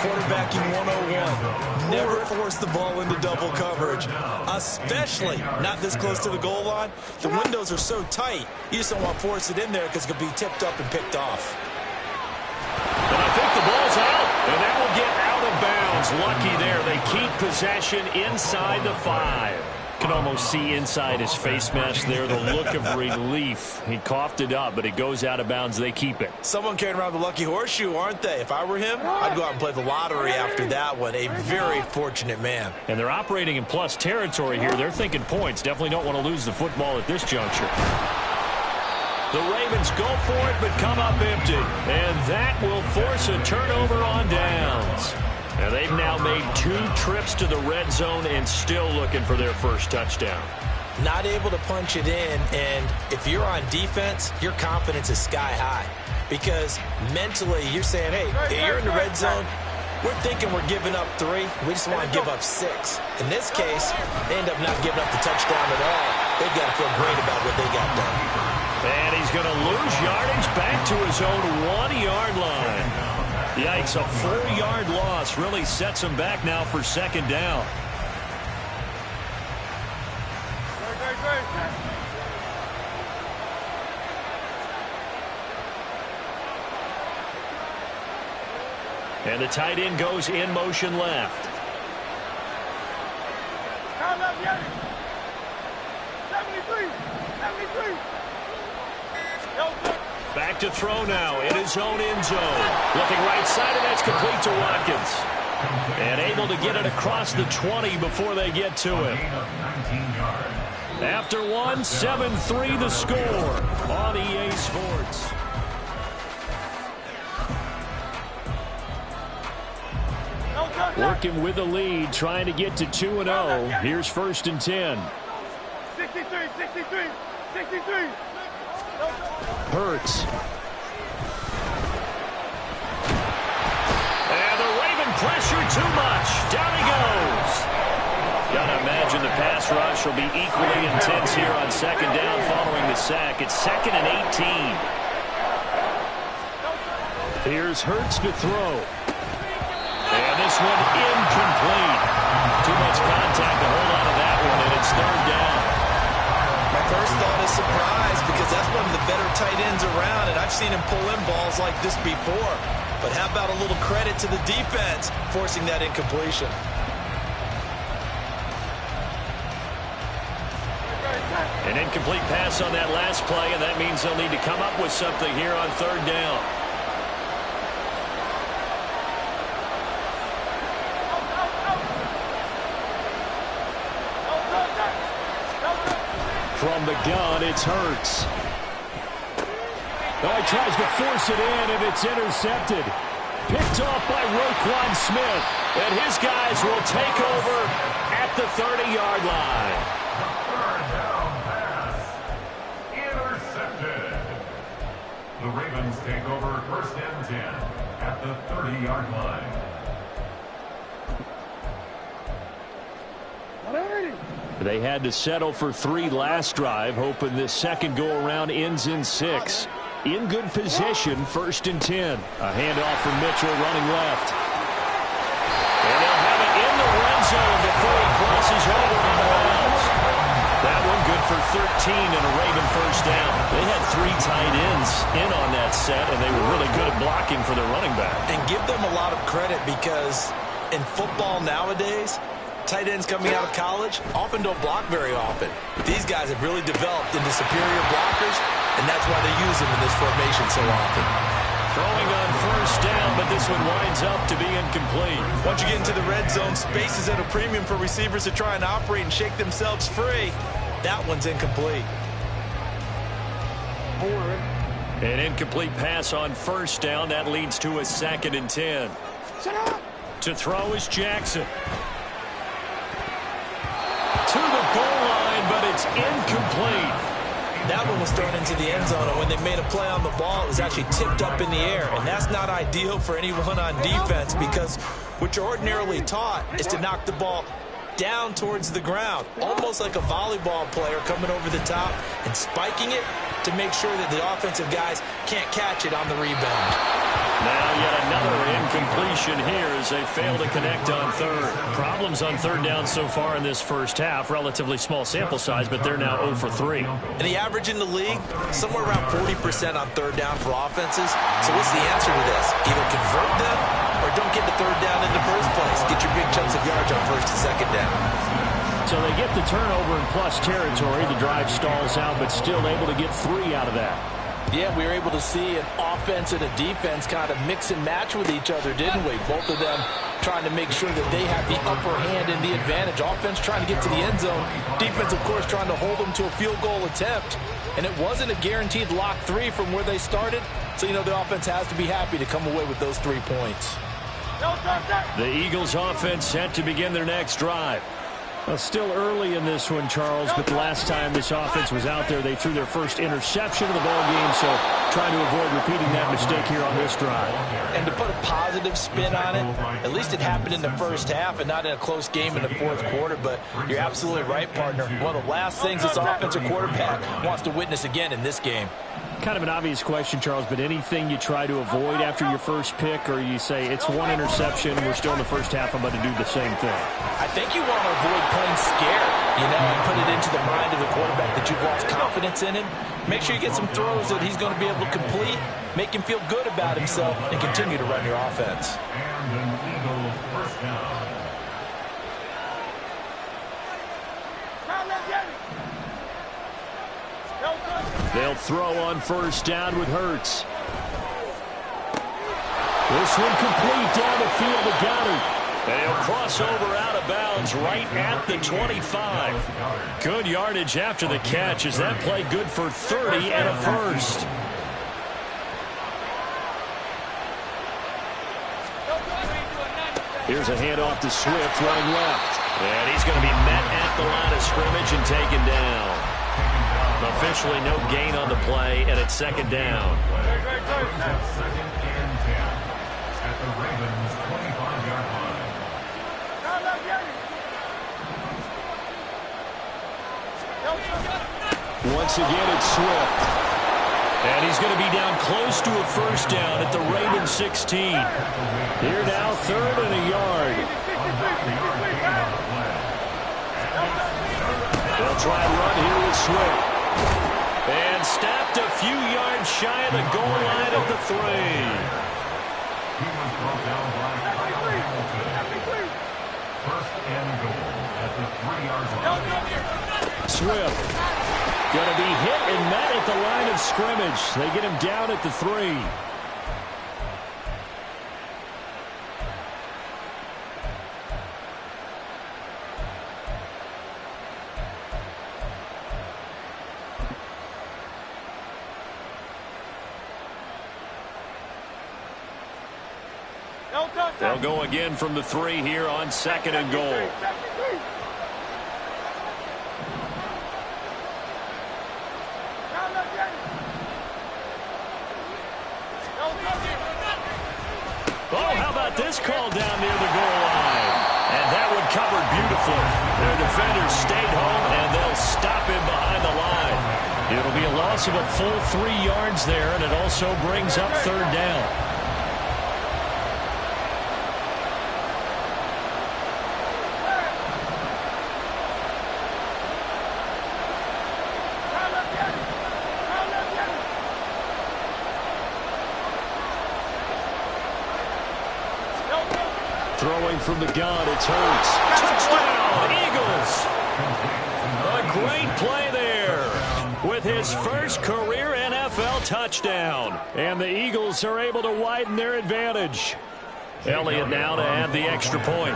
Quarterbacking 101. Never force the ball into double coverage, especially not this close to the goal line. The windows are so tight, you just don't want to force it in there because it could be tipped up and picked off. And I think the ball's out, and that will get out of bounds. Lucky there. They keep possession inside the 5. Can almost see inside his face mask there the look of relief. He coughed it up, but it goes out of bounds. They keep it. Someone carrying around the lucky horseshoe, aren't they? If I were him, I'd go out and play the lottery after that one. A very fortunate man. And they're operating in plus territory here. They're thinking points. Definitely don't want to lose the football at this juncture. The Ravens go for it, but come up empty. And that will force a turnover on downs. And they've now made 2 trips to the red zone and still looking for their first touchdown. Not able to punch it in, and if you're on defense, your confidence is sky high. Because mentally, you're saying, hey, you're in the red zone. We're thinking we're giving up 3. We just want to give up 6. In this case, they end up not giving up the touchdown at all. They've got to feel great about what they got done. And he's going to lose yardage back to his own 1-yard line. Yikes, a 4-yard loss really sets him back now for second down. And the tight end goes in motion left. 73. Back to throw now in his own end zone. Looking right side, and that's complete to Watkins. And able to get it across the 20 before they get to it. After 1, 7-3 the score on EA Sports. Working with the lead, trying to get to 2-0. Here's 1st and 10. 63. Hurts. And the Raven pressure too much. Down he goes. Gotta imagine the pass rush will be equally intense here on second down following the sack. It's 2nd and 18. Here's Hurts to throw. And this one incomplete. Too much contact to hold on to that one, and it's 3rd down. My first thought is surprise, because that's one of the better tight ends around, and I've seen him pull in balls like this before. But how about a little credit to the defense forcing that incompletion? An incomplete pass on that last play, and that means they'll need to come up with something here on 3rd down. From the gun, it's Hurts. Oh, he tries to force it in, and it's intercepted. Picked off by Roquan Smith. And his guys will take over at the 30-yard line. Third down pass. Intercepted. The Ravens take over 1st and 10 at the 30-yard line. They had to settle for 3 last drive, hoping this second go-around ends in 6. In good position, 1st and 10. A handoff from Mitchell running left. And they'll have it in the red zone before he crosses over on the bounds. That one good for 13 and a Raven first down. They had 3 tight ends in on that set, and they were really good at blocking for their running back. And give them a lot of credit because in football nowadays, tight ends coming out of college often don't block very often. These guys have really developed into superior blockers, and that's why they use them in this formation so often. Throwing on first down, but this one winds up to be incomplete. Once you get into the red zone, space is at a premium for receivers to try and operate and shake themselves free. That one's incomplete. An incomplete pass on first down. That leads to a 2nd and 10. To throw is Jackson. To the goal line, but it's incomplete. That one was thrown into the end zone, and when they made a play on the ball, it was actually tipped up in the air, and that's not ideal for anyone on defense because what you're ordinarily taught is to knock the ball down towards the ground, almost like a volleyball player coming over the top and spiking it to make sure that the offensive guys can't catch it on the rebound. Now yet another incompletion here as they fail to connect on third. Problems on third down so far in this first half. Relatively small sample size, but they're now 0 for 3. And the average in the league, somewhere around 40% on third down for offenses. So what's the answer to this? Either convert them or don't get the third down in the first place. Get your big chunks of yards on 1st and 2nd down. So they get the turnover in plus territory. The drive stalls out, but still able to get 3 out of that. Yeah, we were able to see an offense and a defense kind of mix and match with each other, didn't we? Both of them trying to make sure that they have the upper hand and the advantage. Offense trying to get to the end zone. Defense, of course, trying to hold them to a field goal attempt. And it wasn't a guaranteed lock 3 from where they started. So, you know, the offense has to be happy to come away with those 3 points. The Eagles offense set to begin their next drive. Well, still early in this one, Charles, but the last time this offense was out there, they threw their first interception of the ball game, so trying to avoid repeating that mistake here on this drive. And to put a positive spin on it, at least it happened in the first half and not in a close game in the 4th quarter, but you're absolutely right, partner. One of the last things this offensive quarterback wants to witness again in this game. Kind of an obvious question, Charles, but anything you try to avoid after your first pick, or you say it's 1 interception, we're still in the first half, I'm going to do the same thing? I think you want to avoid playing scared, you know, and put it into the mind of the quarterback that you've lost confidence in him. Make sure you get some throws that he's going to be able to complete, make him feel good about himself, and continue to run your offense. And an Eagle first down. They'll throw on first down with Hurts. This one complete down the field to Goddard. And he'll cross over out of bounds right at the 25. Good yardage after the catch as that play good for 30 and a first. Here's a handoff to Swift running left. And he's going to be met at the line of scrimmage and taken down. Officially no gain on the play, and it's 2nd down. 2nd and 10 at the Ravens' 25-yard line. Once again, it's Swift. And he's going to be down close to a first down at the Ravens 16. Here now, 3rd and a yard. They'll try and run here with Swift. And stopped a few yards shy of the goal line at the 3. He was brought down by Kyle Hamilton. 1st and goal at the 3-yard line. Swift going to be hit and met at the line of scrimmage. They get him down at the 3. They'll go again from the 3 here on 2nd and goal. Oh, how about this call down near the goal line? And that one covered beautifully. Their defenders stayed home, and they'll stop him behind the line. It'll be a loss of a full 3 yards there, and it also brings up 3rd down. Throwing from the gun, it's Hurts. Touchdown, Eagles! A great play there with his first career NFL touchdown. And the Eagles are able to widen their advantage. Elliott now to add the extra point.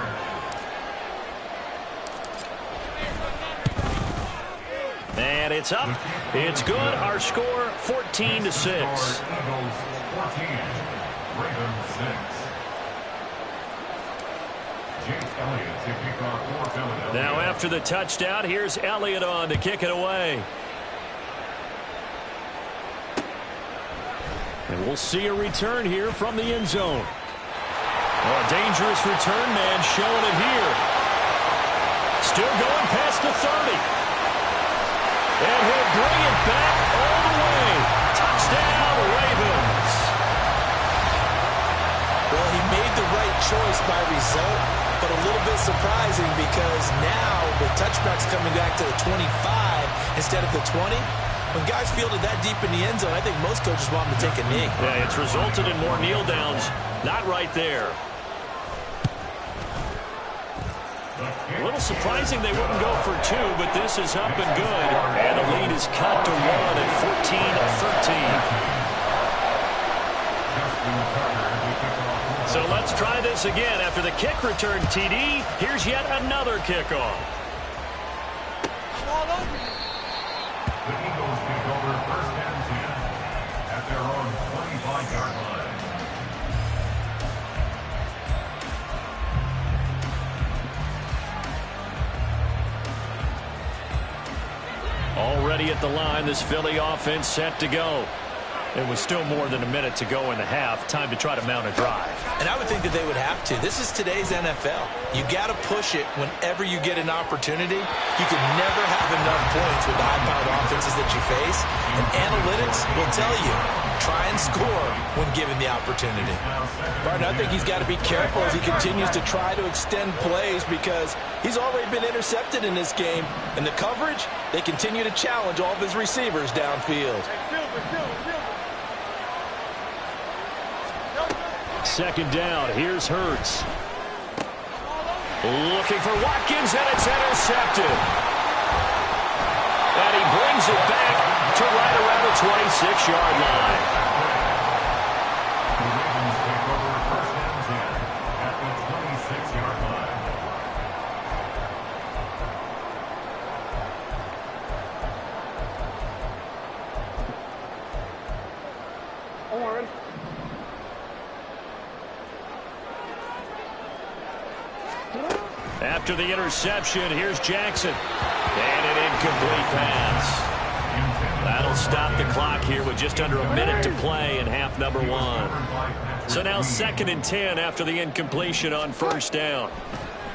And it's up. It's good. Our score, 14-6. Eagles 14, Ravens 6. Now after the touchdown, here's Elliott on to kick it away. And we'll see a return here from the end zone. Oh, a dangerous return man showing it here. Still going past the 30. And he'll bring it back all the way. Touchdown, Ravens. Well, he made the right choice by result, but a little bit surprising because now with touchbacks coming back to the 25 instead of the 20, when guys fielded that deep in the end zone, I think most coaches want them to take a knee. Yeah, it's resulted in more kneel downs. Not right there. A little surprising they wouldn't go for 2, but this is up and good. And the lead is cut to 1 at 14-13. So let's try this again. After the kick return TD, here's yet another kickoff. The Eagles take over 1st and 10 at their own 25-yard line. Already at the line, this Philly offense set to go. It was still more than a minute to go in the half. Time to try to mount a drive. And I would think that they would have to. This is today's NFL. You got to push it whenever you get an opportunity. You can never have enough points with the high-powered offenses that you face. And analytics will tell you, try and score when given the opportunity. Martin, I think he's got to be careful as he continues to try to extend plays because he's already been intercepted in this game. And the coverage, they continue to challenge all of his receivers downfield. 2nd down. Here's Hurts. Looking for Watkins, and it's intercepted. And he brings it back to right around the 26-yard line. The Ravens take over 1st and 10 at the 26-yard line. After the interception, here's Jackson. And an incomplete pass. That'll stop the clock here with just under a minute to play in half number 1. So now 2nd and 10 after the incompletion on 1st down.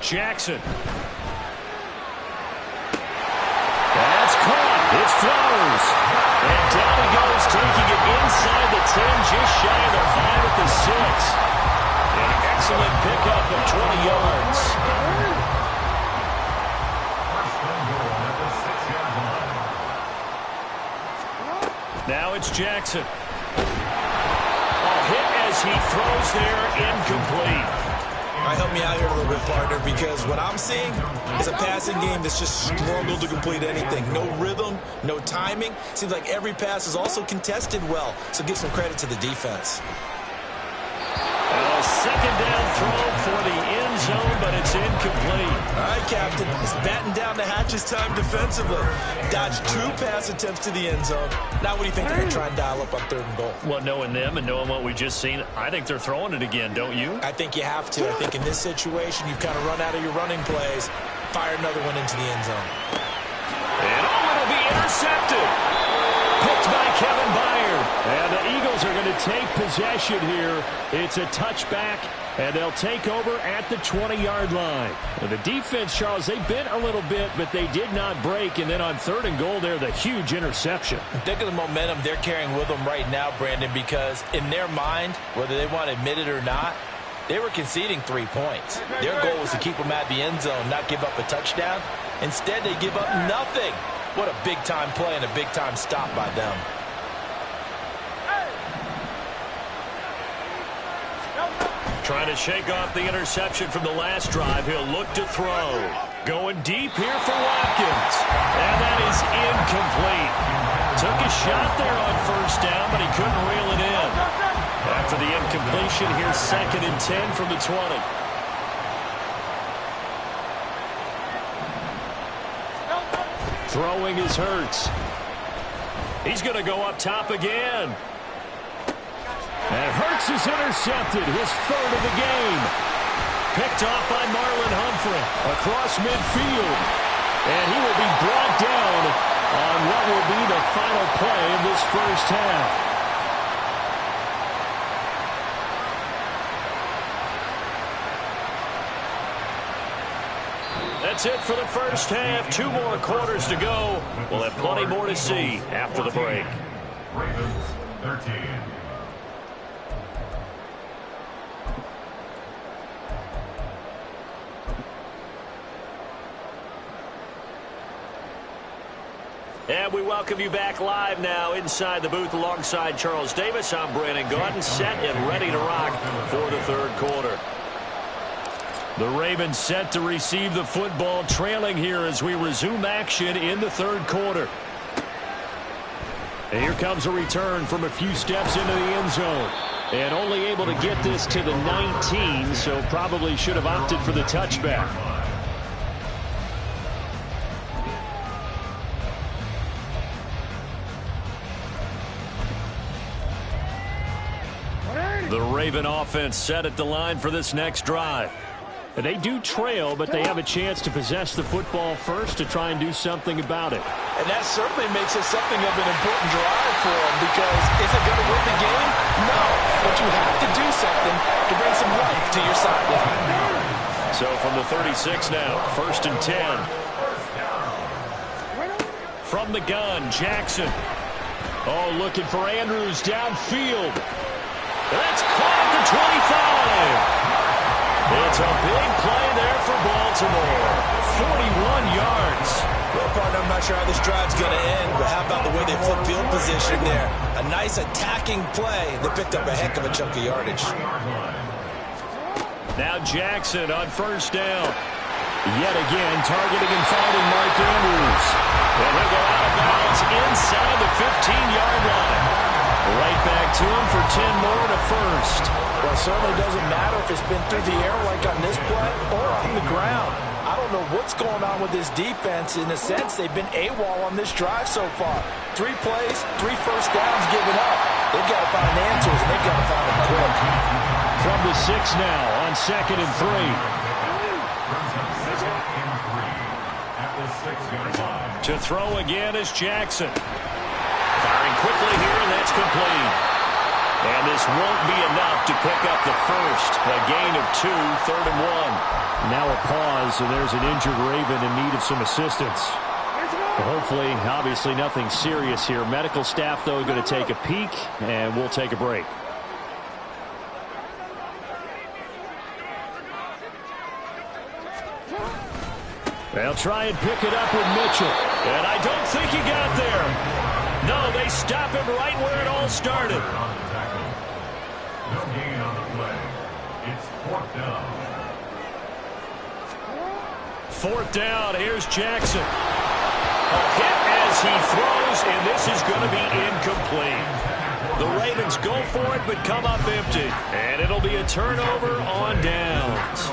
Jackson. That's caught. It's Flowers. And down he goes, taking it inside the 10, just shy of the 5 at the 6. An excellent pickup of 20 yards. Now it's Jackson. A hit as he throws there, incomplete. All right, help me out here a little bit, partner, because what I'm seeing is a passing game that's just struggled to complete anything. No rhythm, no timing. Seems like every pass is also contested well, so give some credit to the defense. A 2nd down throw for the end zone, but it's incomplete. All right, Captain. It's batten down the hatches time defensively. Dodged 2 pass attempts to the end zone. Now what do you think they're going to try and dial up on 3rd and goal? Well, knowing them and knowing what we just seen, I think they're throwing it again, don't you? I think you have to. I think in this situation, you've kind of run out of your running plays. Fire another one into the end zone. And it'll be intercepted. Picked by Kevin Byard. And the Eagles are going to take possession here. It's a touchback, and they'll take over at the 20-yard line. And the defense, Charles, they bent a little bit, but they did not break. And then on 3rd and goal there, the huge interception. Think of the momentum they're carrying with them right now, Brandon, because in their mind, whether they want to admit it or not, they were conceding 3 points. Their goal was to keep them at the end zone, not give up a touchdown. Instead, they give up nothing. What a big-time play and a big-time stop by them. Trying to shake off the interception from the last drive. He'll look to throw. Going deep here for Watkins. And that is incomplete. Took a shot there on 1st down, but he couldn't reel it in. After the incompletion, here's 2nd and 10 from the 20. Throwing is Hurts. He's going to go up top again. And Hurts is intercepted, his 3rd of the game. Picked off by Marlon Humphrey across midfield. And he will be brought down on what will be the final play of this first half. That's it for the first half. 2 more quarters to go. We'll have plenty more to see after the break. Ravens 13. And we welcome you back live now inside the booth alongside Charles Davis. I'm Brandon Gaudin, set and ready to rock for the 3rd quarter. The Ravens set to receive the football, trailing here as we resume action in the 3rd quarter. And here comes a return from a few steps into the end zone. And only able to get this to the 19, so probably should have opted for the touchback. The Raven offense set at the line for this next drive. They do trail, but they have a chance to possess the football first to try and do something about it. And that certainly makes it something of an important drive for them, because is it going to win the game? No. But you have to do something to bring some life to your sideline. So from the 36 now, 1st and 10. From the gun, Jackson. Oh, looking for Andrews downfield. That's caught at the 25. It's a big play there for Baltimore. 41 yards. Well, partner, I'm not sure how this drive's going to end, but how about the way they flip field position there? A nice attacking play. They picked up a heck of a chunk of yardage. Now Jackson on 1st down. Yet again, targeting and finding Mark Andrews. And he'll go out of bounds inside the 15-yard line. Right back to him for 10 more and a 1st. Well, it certainly doesn't matter if it's been through the air like on this play or on the ground. I don't know what's going on with this defense. In a sense, they've been AWOL on this drive so far. 3 plays, 3 first downs given up. They've got to find answers, and they've got to find them quick. From the 6 now on 2nd and 3. To throw again is Jackson. Firing quickly here, and that's complete. And this won't be enough to pick up the first. A gain of 2, 3rd and 1. Now a pause, and there's an injured Raven in need of some assistance. Hopefully, obviously nothing serious here. Medical staff, though, going to take a peek, and we'll take a break. They'll try and pick it up with Mitchell. And I don't think he got there. No, they stop him right where it all started. No gain on the play. It's 4th down. 4th down, here's Jackson. A hit as he throws, and this is going to be incomplete. The Ravens go for it but come up empty. And it'll be a turnover on downs.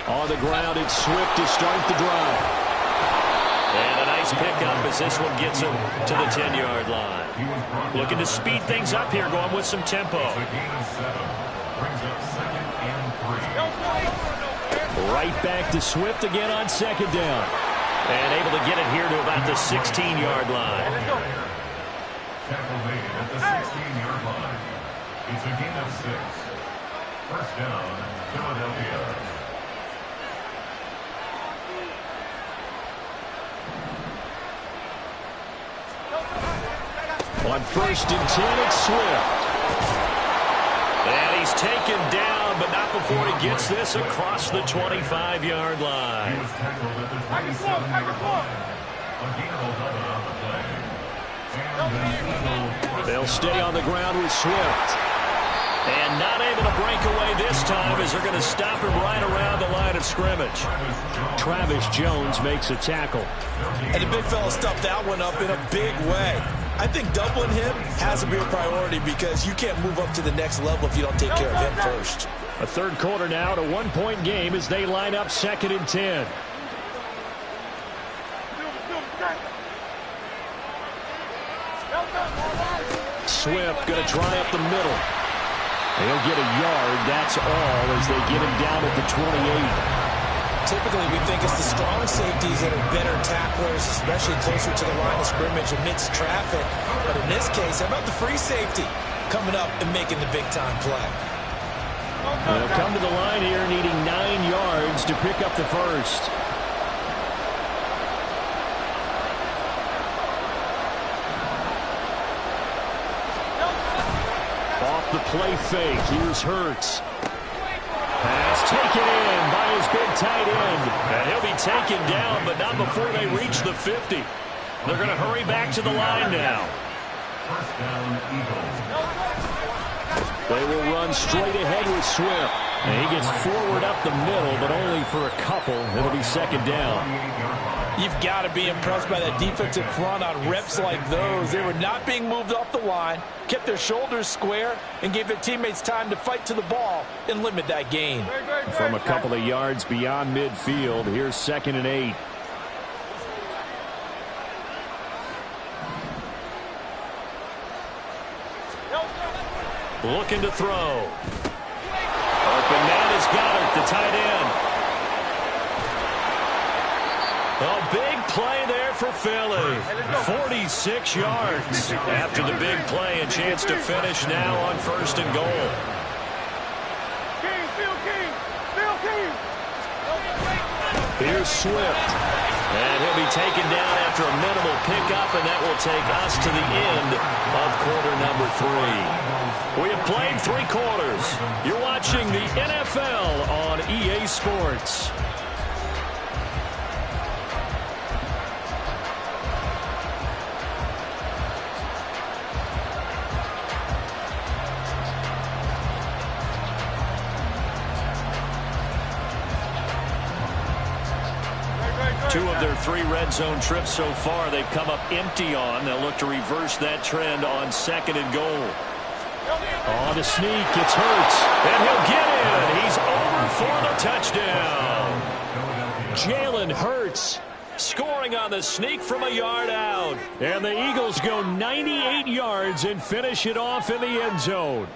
On the ground, it's Swift to start the drive. And a nice pickup as this one gets him to the 10-yard line. Looking to speed things up here, going with some tempo. Right back to Swift again on second down. And able to get it here to about the 16-yard line. Tackle made at the 16-yard line. It's a gain of 6. First down, Philadelphia. On first and 10, it's Swift. And he's taken down, but not before he gets this across the 25-yard line. He was tackled at the 27-yard line. A gain of 11 on the play. They'll stay on the ground with Swift. And not able to break away this time as they're going to stop him right around the line of scrimmage. Travis Jones makes a tackle. And the big fella stuffed that one up in a big way. I think doubling him has to be a priority because you can't move up to the next level if you don't take care of him first. A third quarter now, a one-point game as they line up second and 10. Swift going to try up the middle. They'll get a yard, that's all, as they get him down at the 28. Typically, we think it's the strong safeties that are better tacklers, especially closer to the line of scrimmage amidst traffic. But in this case, how about the free safety coming up and making the big-time play? They'll come to the line here needing 9 yards to pick up the first. Off the play fake, here's Hurts. Pass taken in by his big tight end. And he'll be taken down, but not before they reach the 50. They're going to hurry back to the line now. First down, Eagles. They will run straight ahead with Swift. And he gets forward up the middle, but only for a couple. It'll be second down. You've got to be impressed by that defensive front on reps like those. They were not being moved off the line, kept their shoulders square, and gave their teammates time to fight to the ball and limit that gain. From a couple of yards beyond midfield, here's second and 8. Looking to throw. Open man is Goddard, the tight end. A big play there for Philly. 46 yards. After the big play, a chance to finish now on first and goal. Here's Swift. And he'll be taken down after a minimal pickup, and that will take us to the end of quarter number 3. We have played 3 quarters. You're watching the NFL on EA Sports. Two of their 3 red zone trips so far they've come up empty on. They'll look to reverse that trend on second and goal. On the sneak, it's Hurts. And he'll get in. He's over for the touchdown. Jalen Hurts scoring on the sneak from a yard out. And the Eagles go 98 yards and finish it off in the end zone.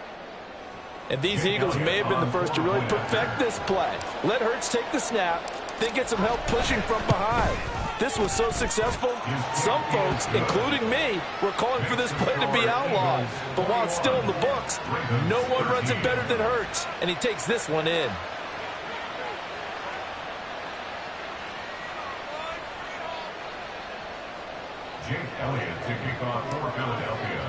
And these Eagles may have been the first to really perfect this play. Let Hurts take the snap, then get some help pushing from behind. This was so successful, some folks, including me, were calling for this play to be outlawed. But while it's still in the books, no one runs it better than Hurts, and he takes this one in. Jake Elliott to kick off for Philadelphia.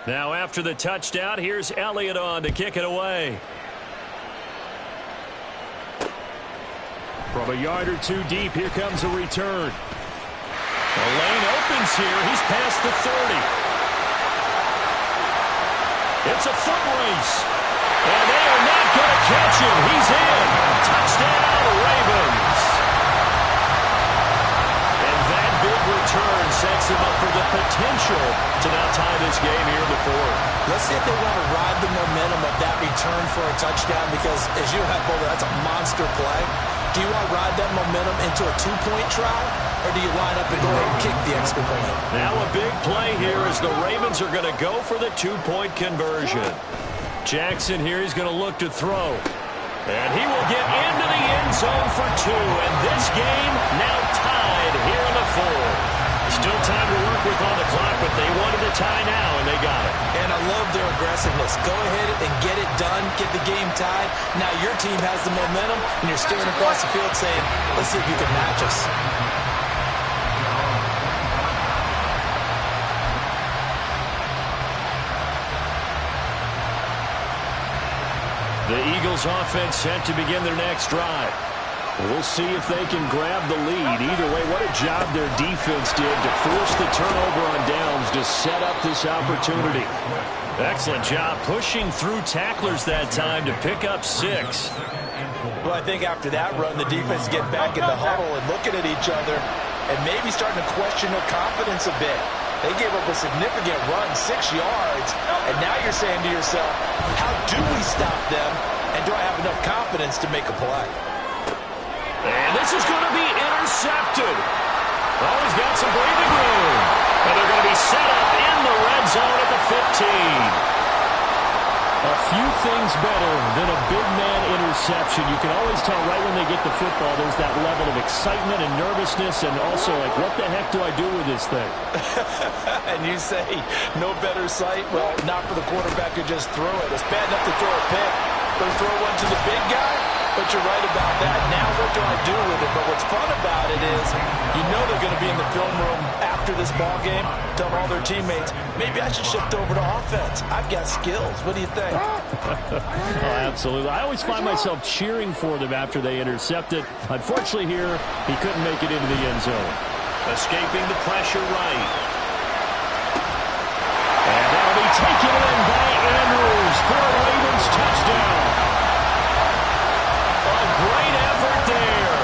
Now after the touchdown, here's Elliott on to kick it away. From a yard or 2 deep, here comes a return. The lane opens here. He's past the 30. It's a foot race. And they are not going to catch him. He's in. Touchdown, Ravens. return for a touchdown because, as you have both, that's a monster play. Do you want to ride that momentum into a two-point try, or do you line up and go ahead and kick the extra point? Now a big play here as the Ravens are going to go for the two-point conversion. Jackson here, he's going to look to throw. And he will get into the end zone for 2. And this game now tied here in the 4th. Still time to work with on the clock, but they wanted to tie now, and they got it. And I love their aggressiveness. Go ahead and get it done, get the game tied. Now your team has the momentum, and you're staring across the field saying, let's see if you can match us. The Eagles offense set to begin their next drive. We'll see if they can grab the lead. Either way, what a job their defense did to force the turnover on downs to set up this opportunity. Excellent job pushing through tacklers that time to pick up 6. Well, I think after that run, the defense get back in the huddle and looking at each other and maybe starting to question their confidence a bit. They gave up a significant run, 6 yards, and now you're saying to yourself, how do we stop them, and do I have enough confidence to make a play? And this is going to be intercepted. Oh, he's got some breathing room. And they're going to be set up in the red zone at the 15. A few things better than a big man interception. You can always tell right when they get the football, there's that level of excitement and nervousness and also like, what the heck do I do with this thing? And you say, no better sight? Well, not for the quarterback who just threw it. It's bad enough to throw a pick, but throw one to the big guy? But you're right about that. Now what do I do with it? But what's fun about it is you know they're going to be in the film room after this ball game, telling all their teammates, maybe I should shift over to offense. I've got skills. What do you think? Oh, absolutely. I always find myself cheering for them after they intercept it. Unfortunately here, he couldn't make it into the end zone. Escaping the pressure right. And that'll be taken in by Andrews for a Ravens touchdown. Great effort there.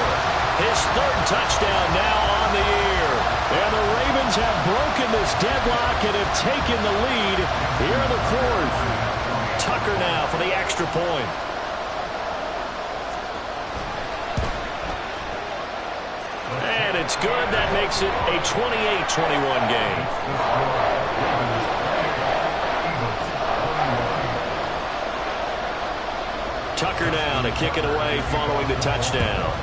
His 3rd touchdown now on the year. And the Ravens have broken this deadlock and have taken the lead here in the 4th. Tucker now for the extra point. And it's good. That makes it a 28-21 game. Tucker now to kick it away following the touchdown.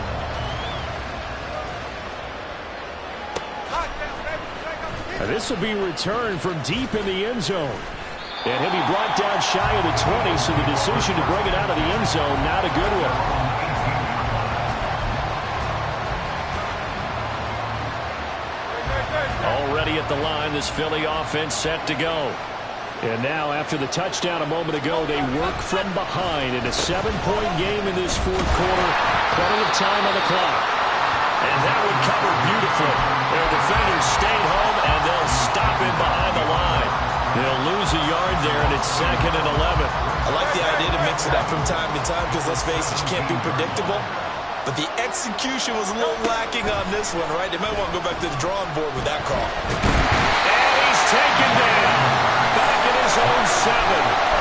And this will be returned from deep in the end zone. And he'll be brought down shy of the 20, so the decision to bring it out of the end zone, not a good one. Already at the line, this Philly offense set to go. And now, after the touchdown a moment ago, they work from behind in a 7-point game in this 4th quarter. Plenty of time on the clock. And that one covered beautifully. Their defenders stayed home, and they'll stop him behind the line. They'll lose a yard there, and it's 2nd and 11. I like the idea to mix it up from time to time because, let's face it, you can't be predictable. But the execution was a little lacking on this one, right? They might want to go back to the drawing board with that call. And he's taken down. Back in his own 7.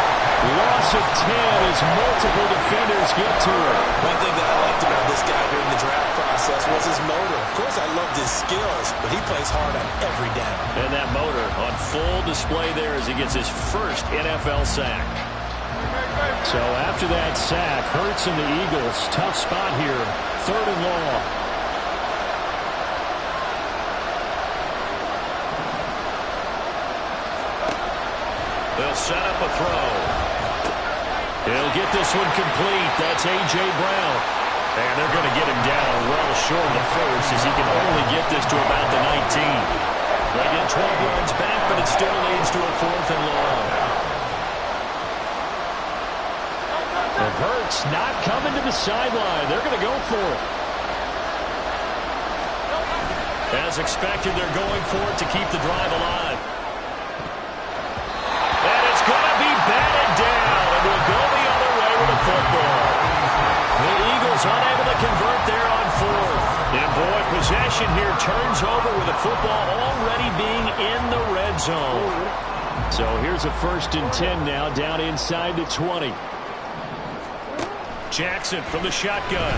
Loss of 10 as multiple defenders get to him. One thing that I liked about this guy during the draft process was his motor. Of course, I loved his skills, but he plays hard on every down. And that motor on full display there as he gets his first NFL sack. So after that sack, Hurts and the Eagles, tough spot here, 3rd and long. They'll set up a throw. He'll get this one complete. That's A.J. Brown. And they're going to get him down well short of the first as he can only get this to about the 19. They get 12 yards back, but it still leads to a 4th and long. And Hurts not coming to the sideline. They're going to go for it. As expected, they're going for it to keep the drive alive. And it's going to be batted down, and we'll go the other way with the football. The Eagles unable to convert there on 4th. And boy, possession here turns over with the football already being in the red zone. So here's a 1st and 10 now down inside the 20. Jackson from the shotgun.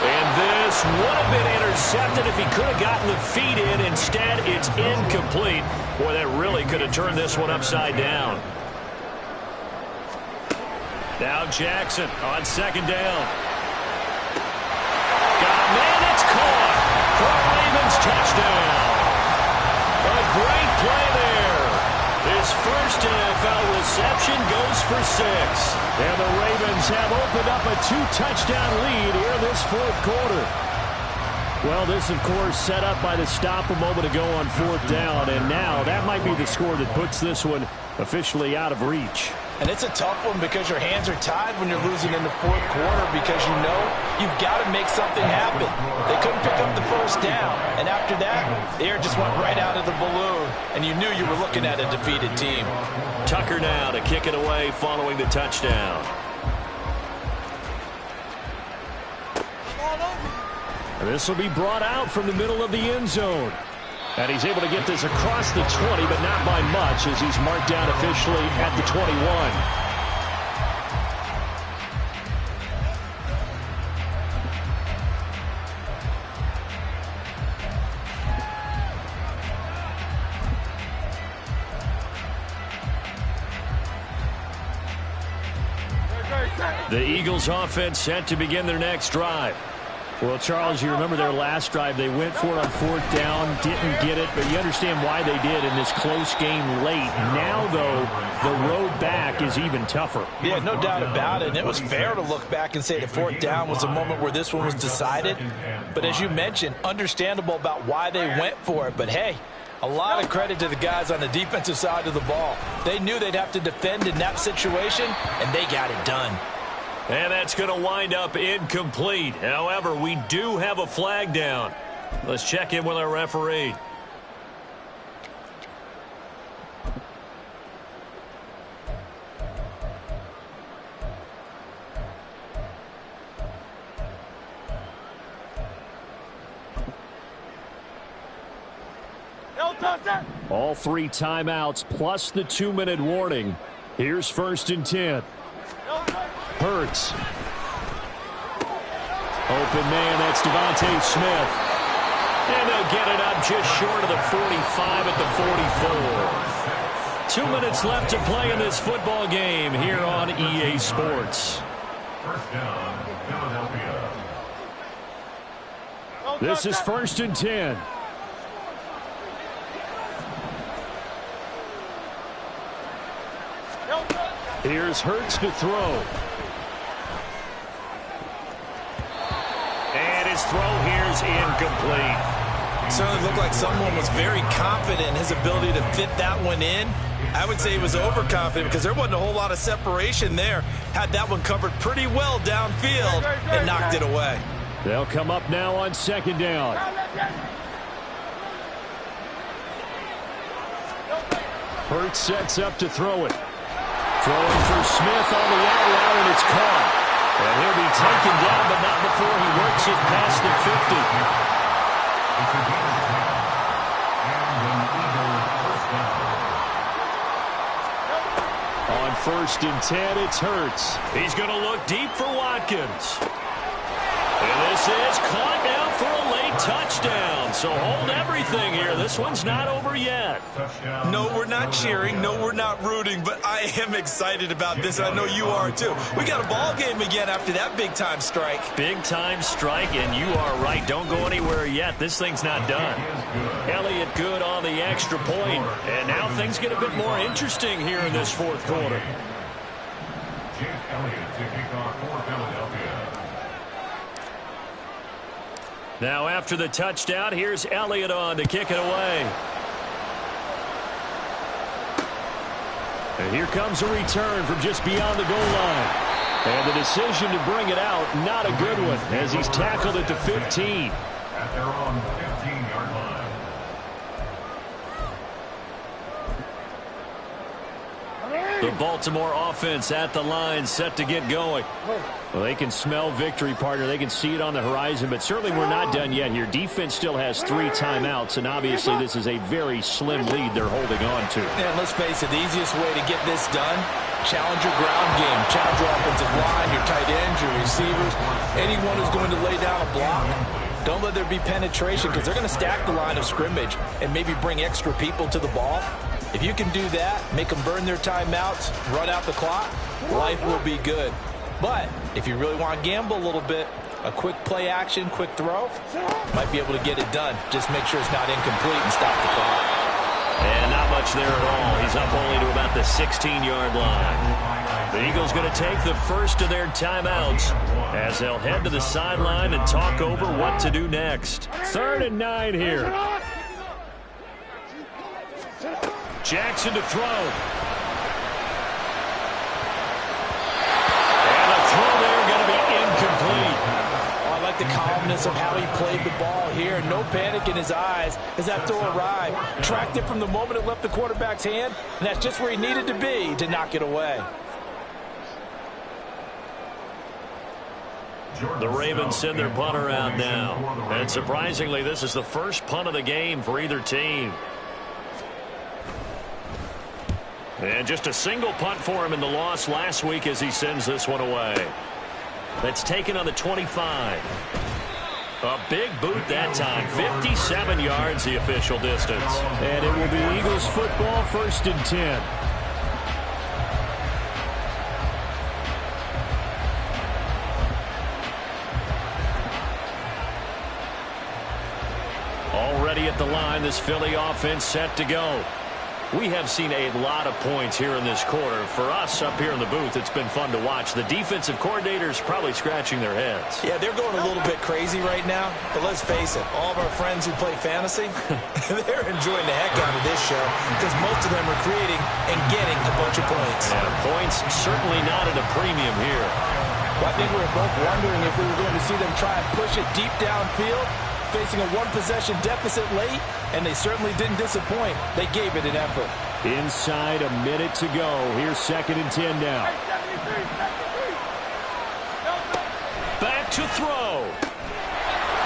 And this would have been intercepted if he could have gotten the feet in. Instead, it's incomplete. Boy, that really could have turned this one upside down. Now Jackson on second down. Got a man, it's caught for a Ravens touchdown. A great play there. His first NFL reception goes for 6. And the Ravens have opened up a 2-touchdown lead here in this fourth quarter. Well, this, of course, set up by the stop a moment ago on fourth down. And now that might be the score that puts this one officially out of reach. And it's a tough one because your hands are tied when you're losing in the fourth quarter because you know you've got to make something happen. They couldn't pick up the first down. And after that, the air just went right out of the balloon. And you knew you were looking at a defeated team. Tucker now to kick it away following the touchdown. And this will be brought out from the middle of the end zone. And he's able to get this across the 20, but not by much as he's marked down officially at the 21. The Eagles offense set to begin their next drive. Well, Charles, you remember their last drive. They went for it on fourth down, didn't get it, but you understand why they did in this close game late. Now, though, the road back is even tougher. Yeah, no doubt about it. And it was fair to look back and say the fourth down was a moment where this one was decided. But as you mentioned, understandable about why they went for it. But, hey, a lot of credit to the guys on the defensive side of the ball. They knew they'd have to defend in that situation, and they got it done. And that's going to wind up incomplete. However, we do have a flag down. Let's check in with our referee. All 3 timeouts plus the 2-minute warning. Here's 1st and 10. Hurts. Open man, that's Devontae Smith. And they'll get it up just short of the 45 at the 44. 2 minutes left to play in this football game here on EA Sports. First down, Philadelphia. This is 1st and 10. Here's Hurts to throw. And his throw here's incomplete. Certainly looked like someone was very confident in his ability to fit that one in. I would say he was overconfident because there wasn't a whole lot of separation there. Had that one covered pretty well downfield and knocked it away. They'll come up now on 2nd down. Hurts sets up to throw it. Throwing for Smith on the out route, and it's caught. And he'll be taken down, but not before he works it past the 50. On 1st and 10, it's Hurts. He's going to look deep for Watkins. And this is caught now for a late touchdown. So hold everything here. This one's not over yet. No, we're not cheering. No, we're not rooting. But I am excited about this. I know you are too. We got a ball game again after that big-time strike. Big-time strike, and you are right. Don't go anywhere yet. This thing's not done. Elliott good on the extra point. And now things get a bit more interesting here in this fourth quarter. Jake Elliott to kick off for Philadelphia. Now after the touchdown, here's Elliott on to kick it away. And here comes a return from just beyond the goal line. And the decision to bring it out, not a good one, as he's tackled at the 15. At their own 15-yard line. The Baltimore offense at the line, set to get going. Well, they can smell victory, partner. They can see it on the horizon, but certainly we're not done yet here. Defense still has 3 timeouts, and obviously this is a very slim lead they're holding on to. And let's face it, the easiest way to get this done Challenge your ground game. Challenge your offensive line, your tight ends, your receivers. Anyone who's going to lay down a block. Don't let there be penetration because they're going to stack the line of scrimmage and maybe bring extra people to the ball. If you can do that, make them burn their timeouts, run out the clock, life will be good. But if you really want to gamble a little bit, a quick play action, quick throw, might be able to get it done. Just make sure it's not incomplete and stop the clock. And not much there at all. He's up only to about the 16-yard line. The Eagles going to take the first of their timeouts as they'll head to the sideline and talk over what to do next. 3rd and 9 here. Jackson to throw. And a throw there going to be incomplete. I like the calmness of how he played the ball here. No panic in his eyes as that throw arrived. Tracked it from the moment it left the quarterback's hand, and that's just where he needed to be to knock it away. The Ravens send their punter out now. And surprisingly, this is the first punt of the game for either team. And just a single punt for him in the loss last week as he sends this one away. That's taken on the 25. A big boot that time. 57 yards the official distance. And it will be Eagles football, 1st and 10. Already at the line, this Philly offense set to go. We have seen a lot of points here in this quarter. For us up here in the booth, it's been fun to watch. The defensive coordinators probably scratching their heads. Yeah, they're going a little bit crazy right now. But let's face it, all of our friends who play fantasy, they're enjoying the heck out of this show because most of them are creating and getting a bunch of points. And points certainly not at a premium here. Well, I think we were both wondering if we were going to see them try and push it deep downfield, facing a one-possession deficit late, and they certainly didn't disappoint. They gave it an effort. Inside a minute to go. Here's 2nd and 10 now. Back to throw.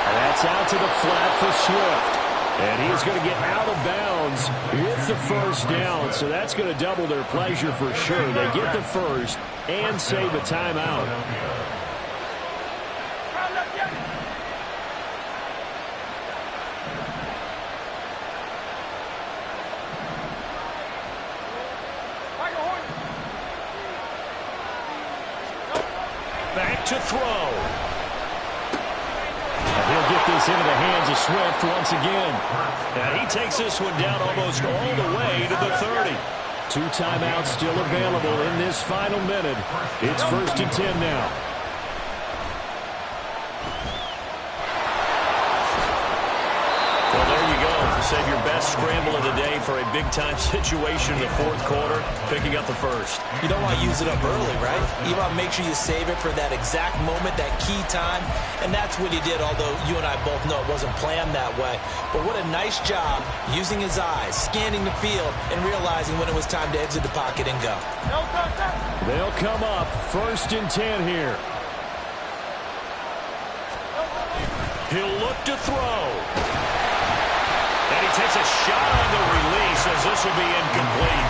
That's out to the flat for Swift. And he's going to get out of bounds with the first down. So that's going to double their pleasure for sure. They get the first and save a timeout. Back to throw. And he'll get this into the hands of Swift once again. And he takes this one down almost all the way to the 30. 2 timeouts still available in this final minute. It's 1st and 10 now. Well, there you go. To save your best scramble of the day for a big-time situation in the 4th quarter, picking up the first. You don't want to use it up early, right? You want to make sure you save it for that exact moment, that key time. And that's what he did, although you and I both know it wasn't planned that way. But what a nice job using his eyes, scanning the field, and realizing when it was time to exit the pocket and go. They'll come up 1st and 10 here. He'll look to throw. And he takes a shot on the release as this will be incomplete.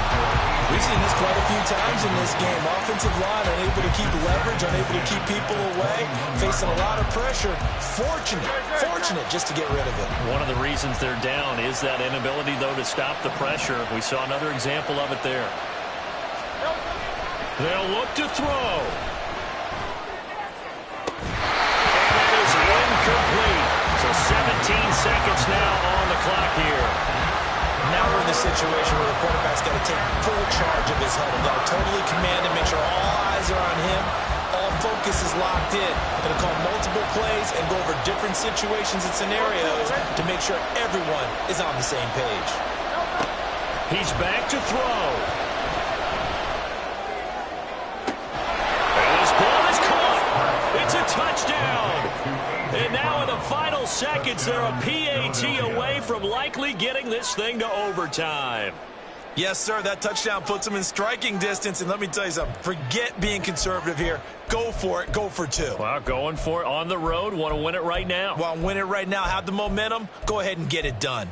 We've seen this quite a few times in this game. Offensive line unable to keep leverage, unable to keep people away, facing a lot of pressure. Fortunate just to get rid of it. One of the reasons they're down is that inability, though, to stop the pressure. We saw another example of it there. They'll look to throw. And it is incomplete. So 17 seconds now on the clock here. Now we're in the situation where the quarterback's got to take full charge of his huddle. Got to totally command and make sure all eyes are on him. All focus is locked in. Going to call multiple plays and go over different situations and scenarios to make sure everyone is on the same page. He's back to throw. And his ball is caught. It's a touchdown. And now in the final seconds, they're a PAT away from likely getting this thing to overtime. Yes, sir, that touchdown puts them in striking distance. And let me tell you something, forget being conservative here. Go for it, go for 2. Well, going for it on the road. Want to win it right now. Want to win it right now, have the momentum, go ahead and get it done.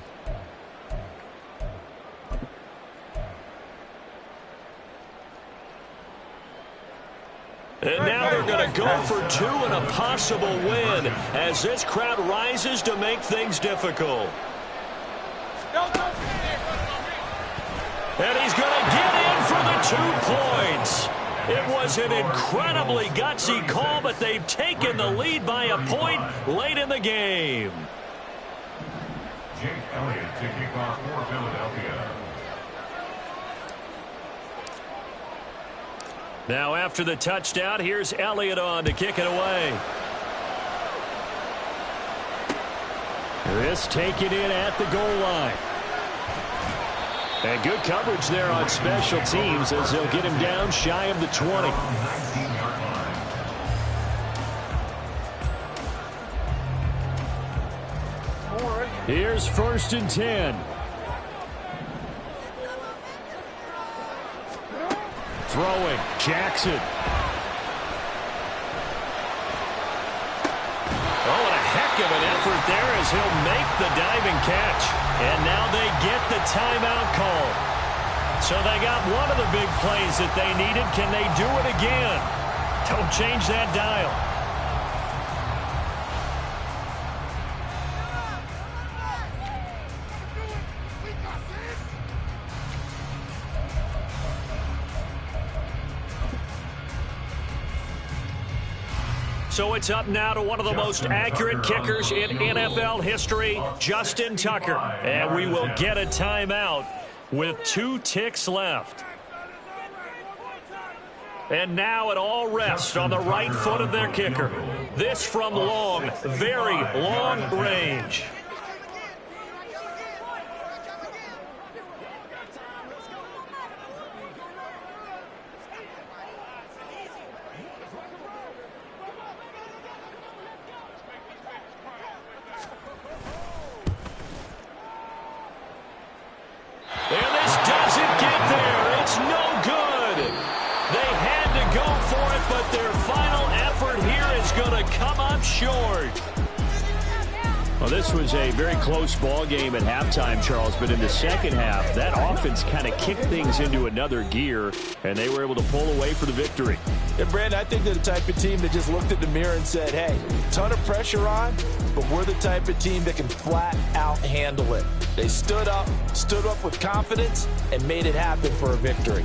now they're going to go for two and a possible win as this crowd rises to make things difficult. And he's going to get in for the 2 points. It was an incredibly gutsy call, but they've taken the lead by a point late in the game. Jake Elliott to kick off for Philadelphia. Now after the touchdown, here's Elliott on to kick it away. This taken in at the goal line. And good coverage there on special teams as they'll get him down shy of the 20. Here's 1st and 10. Throwing, Jackson. Oh, and a heck of an effort there as he'll make the diving catch. And now they get the timeout call. So they got one of the big plays that they needed. Can they do it again? Don't change that dial. So it's up now to one of the most accurate kickers in NFL history, Justin Tucker. And we will get a timeout with 2 ticks left. And now it all rests on the right foot of their kicker. This from long, very long range. Well, this was a very close ball game at halftime, Charles, but in the second half, that offense kind of kicked things into another gear, and they were able to pull away for the victory. And, Brandon, I think they're the type of team that just looked in the mirror and said, hey, ton of pressure on, but we're the type of team that can flat out handle it. They stood up with confidence, and made it happen for a victory.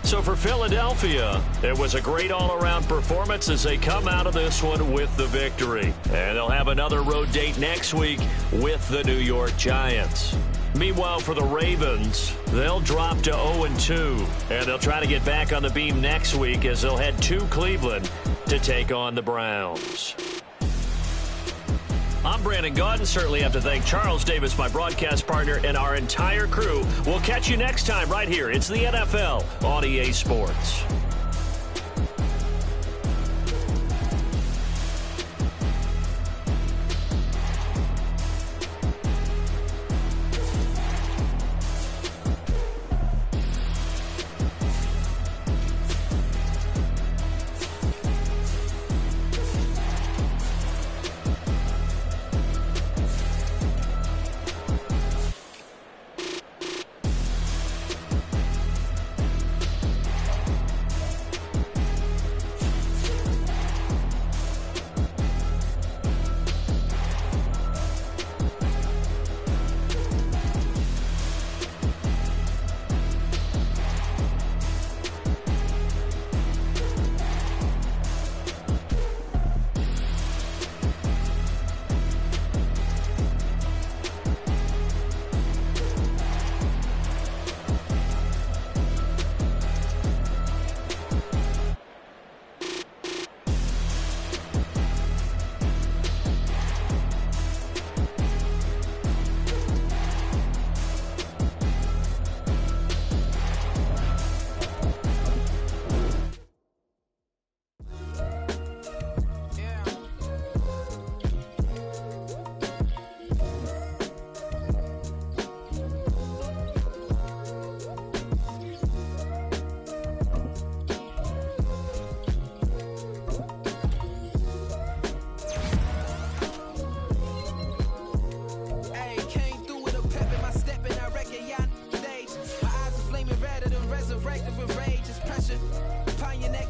So for Philadelphia, it was a great all-around performance as they come out of this one with the victory. And they'll have another road date next week with the New York Giants. Meanwhile, for the Ravens, they'll drop to 0-2. And they'll try to get back on the beam next week as they'll head to Cleveland to take on the Browns. I'm Brandon Gaudin. Certainly have to thank Charles Davis, my broadcast partner, and our entire crew. We'll catch you next time right here. It's the NFL on EA Sports.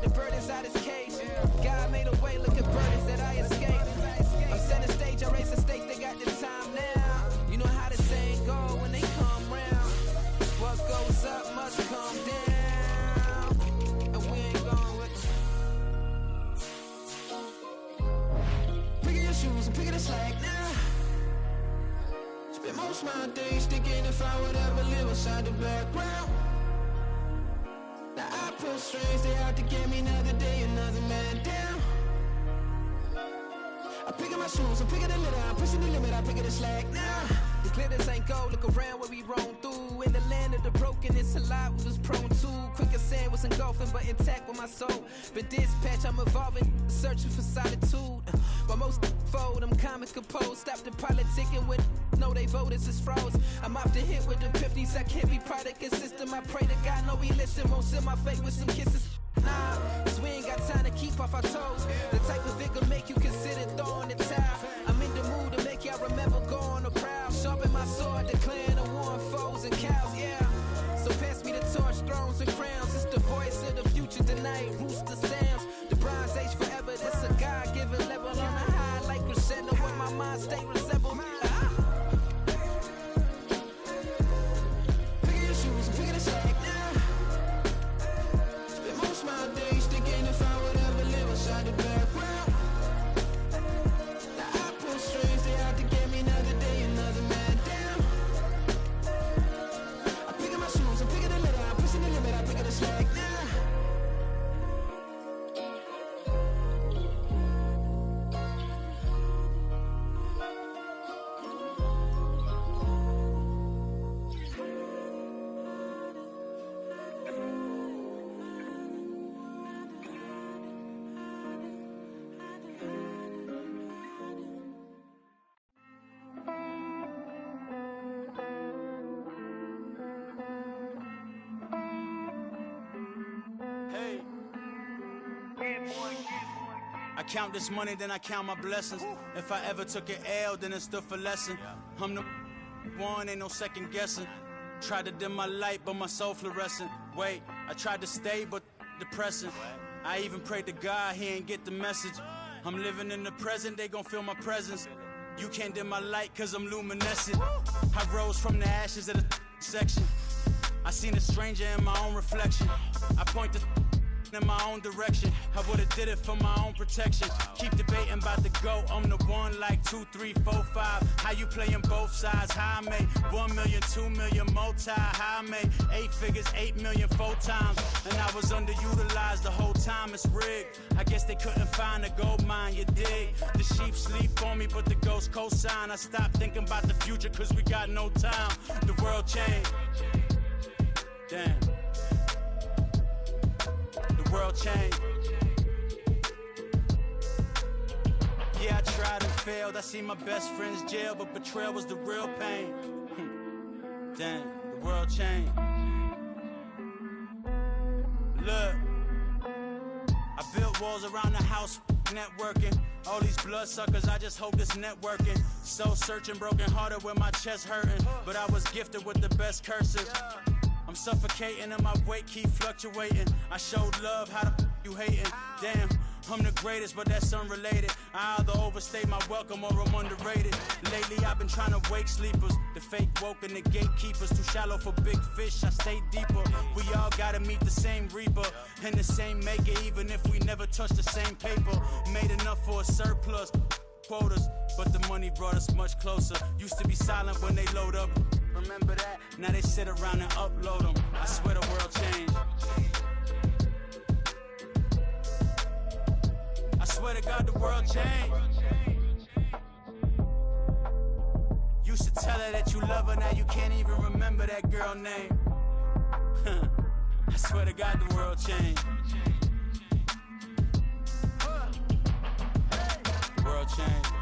the bird inside his cage. God made a way, look at burdens that I escaped. I'm center stage, I raise the stakes, they got the time now. You know how the saying go when they come round. What goes up must come down. And we ain't going with picking your shoes and picking the slack now. Spend most of my days thinking if I would ever live inside the background. Now I pull strings, they out to get me another day, another man down. I'm picking my shoes, I'm picking the litter, I'm pushing the limit, I'm picking the slack now. The glitters ain't gold, look around where we roam through. In the land of the broken, it's a lot we was prone to. Quicker sand was engulfing, but intact with my soul. But dispatch, I'm evolving, searching for solitude. While most fold, I'm comic composed. Stop the politicking with no, they voters is froze. I'm off the hit with the 50s, I can't be product and system. I pray to God, no, he listen, won't send my fate with some kisses. Nah, cause we ain't got time to keep off our toes. The type of vigor make you consider throwing the towel. I'm in the mood to make y'all remember going to proud. Sharpen my sword, declaring a war on foes and cows, yeah. So pass me the torch, thrones and crowns. It's the voice of the future tonight, rooster sounds. The Bronze Age forever, this a God-given level. On a high like crescendo, when my mind stay resembled. Picking your shoes and picking the slack now. Spend most of my days thinking if I would ever live inside the background. Now I pull strings, they out to get me another day, another man down. I'm picking my shoes, I'm picking the litter, I'm pushing the limit, I'm picking the slack now. I count this money, then I count my blessings. If I ever took an L, then it stood for lesson. I'm the one, ain't no second guessing. Tried to dim my light, but my soul fluorescent. Wait, I tried to stay, but depressing. I even prayed to God, he ain't get the message. I'm living in the present, they gon' feel my presence. You can't dim my light, cause I'm luminescent. I rose from the ashes of the section. I seen a stranger in my own reflection. I point the in my own direction. I would've did it for my own protection. Keep debating about the GOAT. I'm the one like 2, 3, 4, 5. How you playing both sides? How I made 1 million, 2 million multi. How I made 8 figures, 8 million 4 times. And I was underutilized the whole time. It's rigged. I guess they couldn't find a gold mine, you dig? The sheep sleep on me, but the ghost cosign. I stopped thinking about the future cause we got no time. The world changed. Damn. The world changed. Yeah, I tried and failed. I see my best friend's jail, but betrayal was the real pain. Damn, the world changed. Look, I built walls around the house, networking. All these bloodsuckers, I just hope this networking. Soul searching, broken hearted with my chest hurting. But I was gifted with the best curses. I'm suffocating and my weight keep fluctuating. I showed love, how the you hating? Damn, I'm the greatest, but that's unrelated. I either overstay my welcome or I'm underrated. Lately I've been trying to wake sleepers. The fake woke and the gatekeepers. Too shallow for big fish, I stay deeper. We all gotta meet the same reaper and the same maker, even if we never touch the same paper. Made enough for a surplus quotas, but the money brought us much closer. Used to be silent when they load up. Remember that? Now they sit around and upload them. I swear the world changed. I swear to God the world changed. Used to tell her that you love her, now you can't even remember that girl name. I swear to God the world changed. The world changed.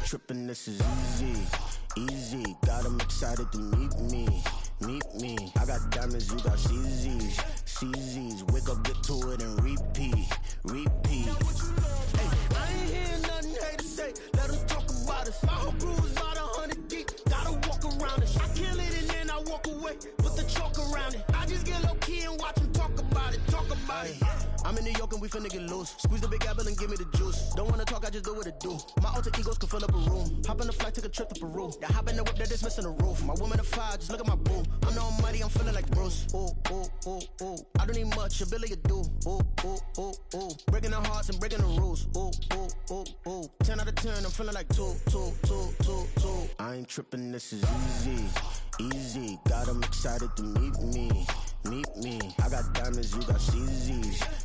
Trippin', this is easy. easy. Got them excited to meet me. I got diamonds, you got CZs. Wake up, get to it, and repeat. Hey, I ain't hearing nothing hate to say. Let them talk about us. My whole crew is about 100 deep. Gotta walk around it. I kill it and then I walk away. Put the chalk around it. I just get low key and watch them talk about it. I'm in New York and we finna get loose. Squeeze the big apple and give me the juice. Don't wanna talk, I just do what it do. My alter egos can fill up a room. Hop on the flight, take a trip to Peru. They hop in the whip, they're just missing the roof. My woman a fire, just look at my boo. I'm no money, I'm feeling like Bruce. Ooh. I don't need much, ability to do. Ooh. Breaking the hearts and breaking the rules. Ooh. 10 out of 10, I'm feeling like two. I ain't tripping, this is easy. Got them excited to meet me. I got diamonds, you got CZs.